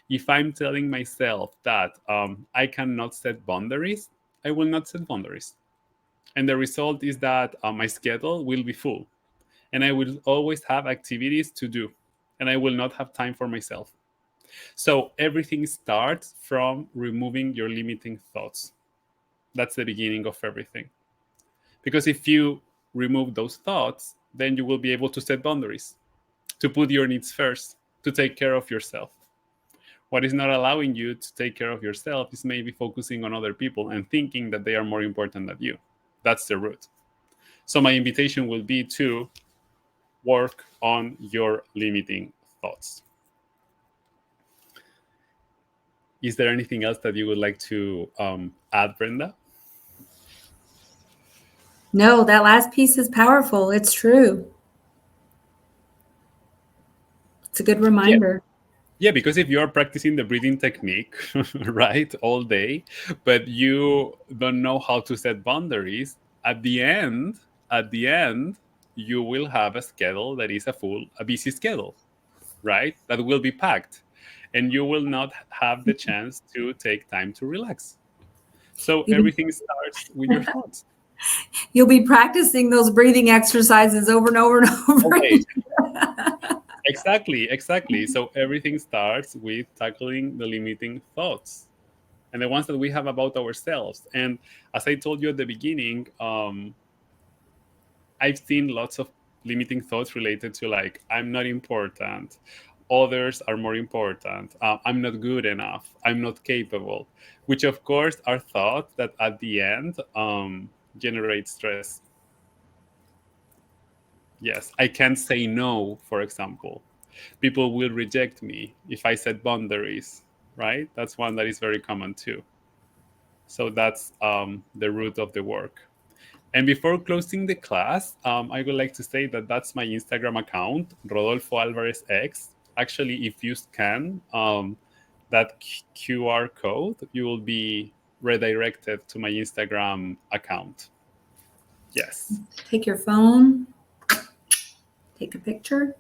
If I'm telling myself that I cannot set boundaries, I will not set boundaries. And the result is that my schedule will be full and I will always have activities to do and I will not have time for myself. So everything starts from removing your limiting thoughts. That's the beginning of everything. Because if you remove those thoughts, then you will be able to set boundaries, to put your needs first, to take care of yourself. What is not allowing you to take care of yourself is maybe focusing on other people and thinking that they are more important than you. That's the root. So, my invitation will be to work on your limiting thoughts. Is there anything else that you would like to add, Brenda? No, that last piece is powerful. It's true. It's a good Yeah. reminder. Yeah, because if you are practicing the breathing technique, right, all day, but you don't know how to set boundaries, at the end, at the end, you will have a schedule that is a busy schedule, right? That will be packed, and you will not have the chance to take time to relax. So You'll be, everything starts with your thoughts. you'll be practicing those breathing exercises over and over and over Okay, again. exactly, exactly. So everything starts with tackling the limiting thoughts and the ones that we have about ourselves. And as I told you at the beginning, I've seen lots of limiting thoughts related to like, I'm not important, others are more important, I'm not good enough, I'm not capable, which of course are thoughts that at the end generate stress. Yes, I can't say no, for example. People will reject me if I set boundaries, right? That's one that is very common too. So that's the root of the work. And before closing the class, I would like to say that that's my Instagram account, Rodolfo Alvarez X. Actually, if you scan that QR code, you will be redirected to my Instagram account. Yes. Take your phone, take a picture.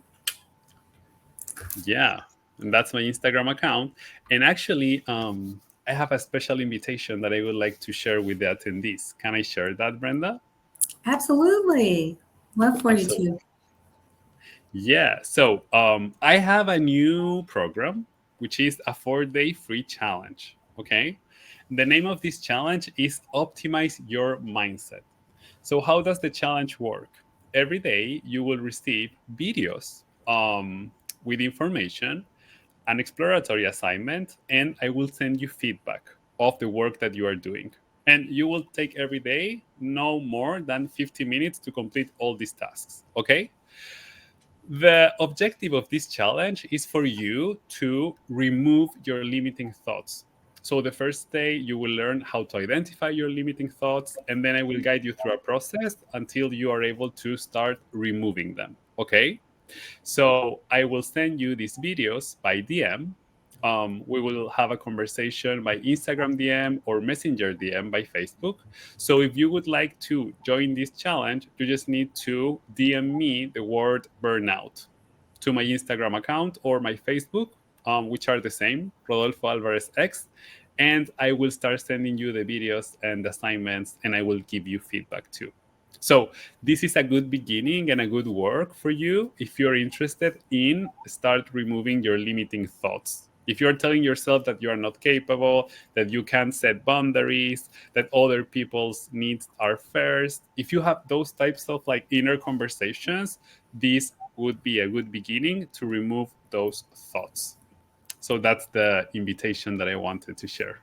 Yeah. And that's my Instagram account. And actually, I have a special invitation that I would like to share with the attendees. Can I share that, Brenda? Absolutely. Love for you Absolutely. to. Yeah. So I have a new program, which is a 4-day free challenge. Okay. The name of this challenge is Optimize Your Mindset. So, how does the challenge work? Every day you will receive videos with information, an exploratory assignment, and I will send you feedback of the work that you are doing. And you will take every day no more than 50 minutes to complete all these tasks. Okay. The objective of this challenge is for you to remove your limiting thoughts. So, the first day, you will learn how to identify your limiting thoughts, and then I will guide you through a process until you are able to start removing them. Okay? So I will send you these videos by DM. We will have a conversation by Instagram DM or Messenger DM by Facebook. So if you would like to join this challenge, you just need to DM me the word burnout to my Instagram account or my Facebook, which are the same, Rodolfo Alvarez X. And I will start sending you the videos and assignments, and I will give you feedback too. So this is a good beginning and a good work for you if you're interested in start removing your limiting thoughts. If you're telling yourself that you are not capable, that you can't set boundaries, that other people's needs are first, if you have those types of like inner conversations, this would be a good beginning to remove those thoughts. So that's the invitation that I wanted to share.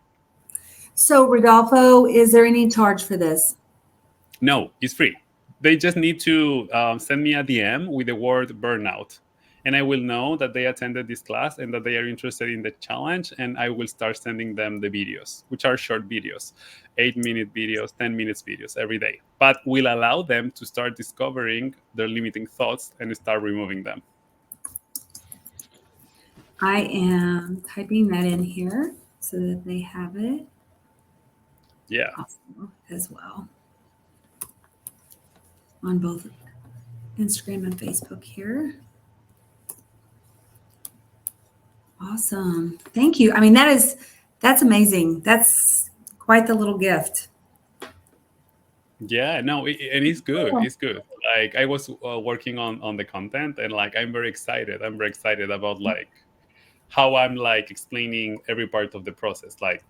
So, Rodolfo, is there any charge for this? No, it's free. They just need to send me a DM with the word burnout. And I will know that they attended this class and that they are interested in the challenge. And I will start sending them the videos, which are short videos, 8-minute videos, 10 minutes videos every day. But will allow them to start discovering their limiting thoughts and start removing them. I am typing that in here so that they have it. Yeah. Awesome. As well. On both Instagram and Facebook here. Awesome. Thank you. I mean, that's amazing. That's quite the little gift. Yeah, no, and it's good. It's good. Like I was working on the content, and like I'm very excited. I'm very excited about like how I'm like explaining every part of the process. Like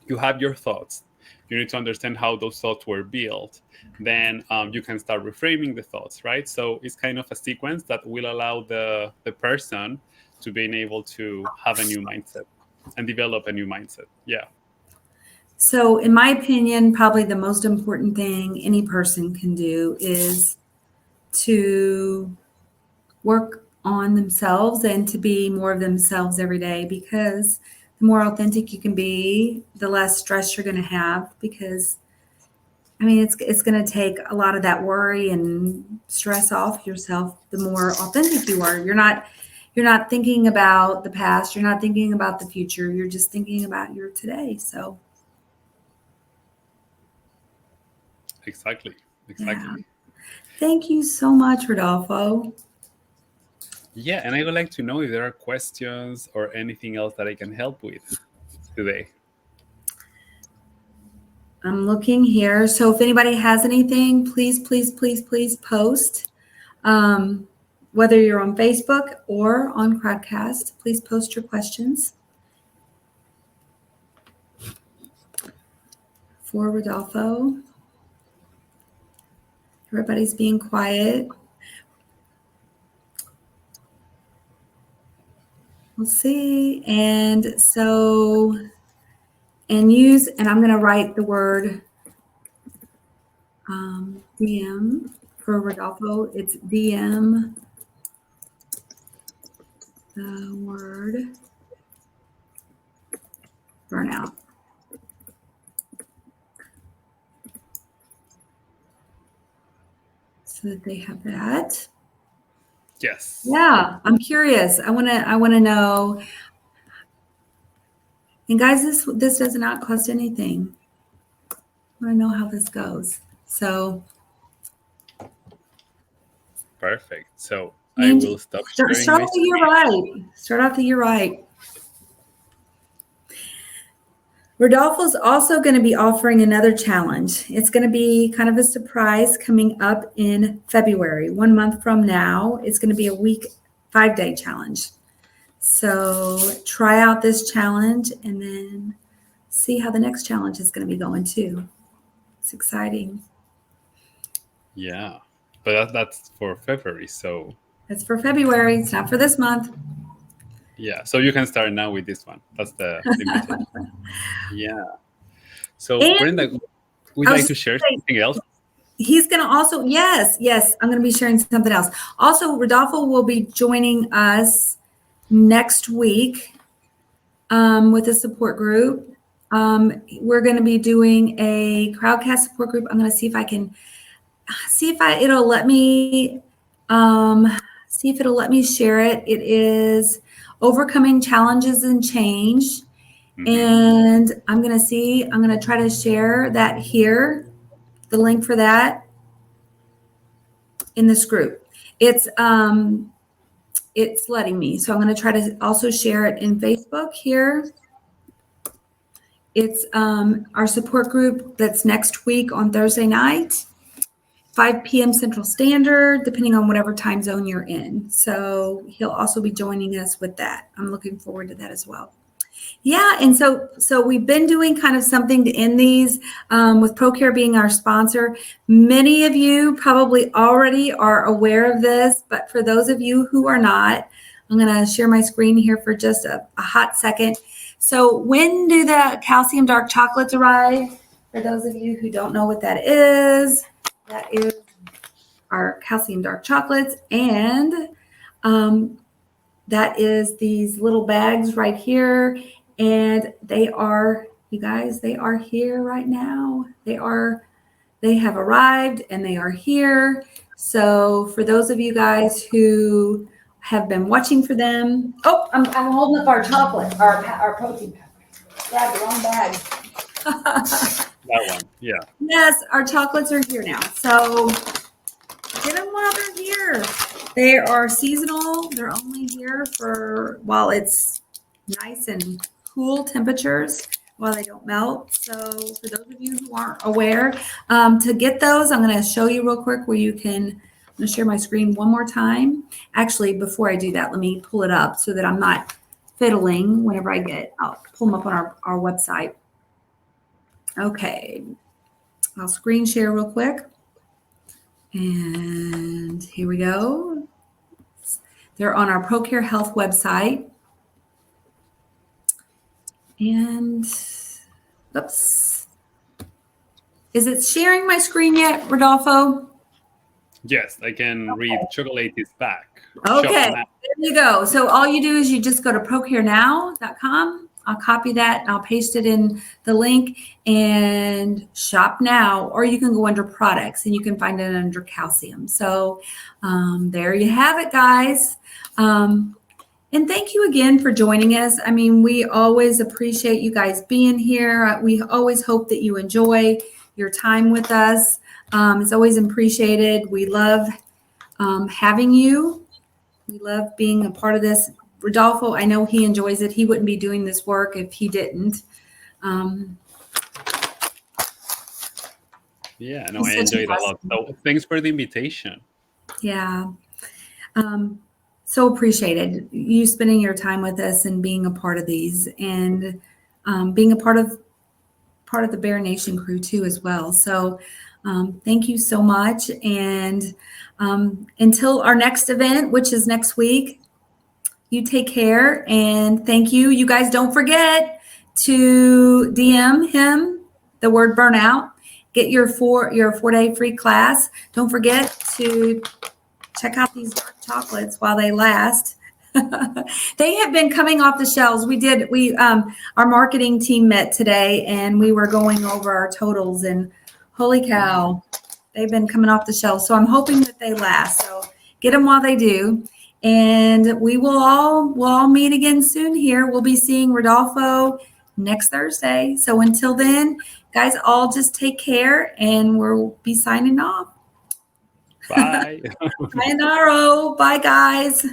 you have your thoughts. You need to understand how those thoughts were built. Then you can start reframing the thoughts, right? So it's kind of a sequence that will allow the person to being able to have a new mindset and develop a new mindset. Yeah. So, in my opinion, probably the most important thing any person can do is to work on themselves and to be more of themselves every day, because the more authentic you can be, the less stress you're going to have, because I mean, it's going to take a lot of that worry and stress off yourself. The more authentic you are, you're not thinking about the past. You're not thinking about the future. You're just thinking about your today. So, Exactly. yeah. Thank you so much, Rodolfo. Yeah, and I would like to know if there are questions or anything else that I can help with today. I'm looking here. So if anybody has anything, please, please, please, please post. Whether you're on Facebook or on Crowdcast, please post your questions for Rodolfo. Everybody's being quiet. We'll see. And so, and I'm going to write the word DM for Rodolfo. It's DM the word burnout. So that they have that. Yes. Yeah, I'm curious. I want to know. And guys, this does not cost anything. I want to know how this goes. So Perfect. So I will stop sharing start my off the year right. Start off the year right. Rodolfo's also going to be offering another challenge. It's going to be kind of a surprise coming up in February. 1 month from now, it's going to be a week, 5-day challenge. So try out this challenge and then see how the next challenge is going to be going too. It's exciting. Yeah, but that's for February. So It's for February. It's not for this month. yeah, so you can start now with this one. That's the invitation. Yeah. So And Brenda, would you like to share something else? He's going to also, yes, I'm going to be sharing something else. Also, Rodolfo will be joining us next week with a support group. We're going to be doing a Crowdcast support group. I'm going to see if I can it'll let me share it. It is Overcoming Challenges and Change. Mm-hmm. And I'm going to try to share that here, the link for that in this group. It's letting me. So I'm going to try to also share it in Facebook here. It's our support group that's next week on Thursday night. 5 p.m. Central Standard, depending on whatever time zone you're in. So he'll also be joining us with that. I'm looking forward to that as well. Yeah, and so we've been doing kind of something to end these with ProCare being our sponsor. Many of you probably already are aware of this, but for those of you who are not, I'm going to share my screen here for just a hot second. So when do the calcium dark chocolates arrive? For those of you who don't know what that is our calcium dark chocolates, and that is these little bags right here. And they are, you guys, they are here right now. They have arrived and they are here. So for those of you guys who have been watching for them, I'm holding up our chocolate, our protein powder. Yeah, the wrong bag. That one, yeah. Yes, our chocolates are here now. So get them while they're here. They are seasonal. They're only here while it's nice and cool temperatures, while they don't melt. So for those of you who aren't aware, to get those, I'm going to show you real quick where you can. I'm going to share my screen one more time. Actually, before I do that, let me pull it up so that I'm not fiddling whenever I'll pull them up on our website. Okay, I'll screen share real quick. And here we go. They're on our ProCare Health website. And, oops. Is it sharing my screen yet, Rodolfo? Yes, I can read Chocolate is back. Okay, there you go. So all you do is you just go to procarenow.com. I'll copy that and I'll paste it in the link and shop now, or you can go under products and you can find it under calcium. So there you have it, guys. And thank you again for joining us. I mean, we always appreciate you guys being here. We always hope that you enjoy your time with us. It's always appreciated. We love having you. We love being a part of this. Rodolfo, I know he enjoys it. He wouldn't be doing this work if he didn't. Yeah, no, I enjoyed it a lot. So thanks for the invitation. Yeah. So appreciated you spending your time with us and being a part of these, and being a part of the Bear Nation crew too as well. So thank you so much. And until our next event, which is next week, you take care and thank you. You guys don't forget to DM him the word burnout. Get your 4-day free class. Don't forget to check out these dark chocolates while they last. They have been coming off the shelves. Our marketing team met today and we were going over our totals, and holy cow, they've been coming off the shelves. So I'm hoping that they last. So get them while they do. And we'll all meet again soon here. We'll be seeing Rodolfo next Thursday. So until then, guys, all just take care and we'll be signing off. Bye. Sayonara. Bye, guys.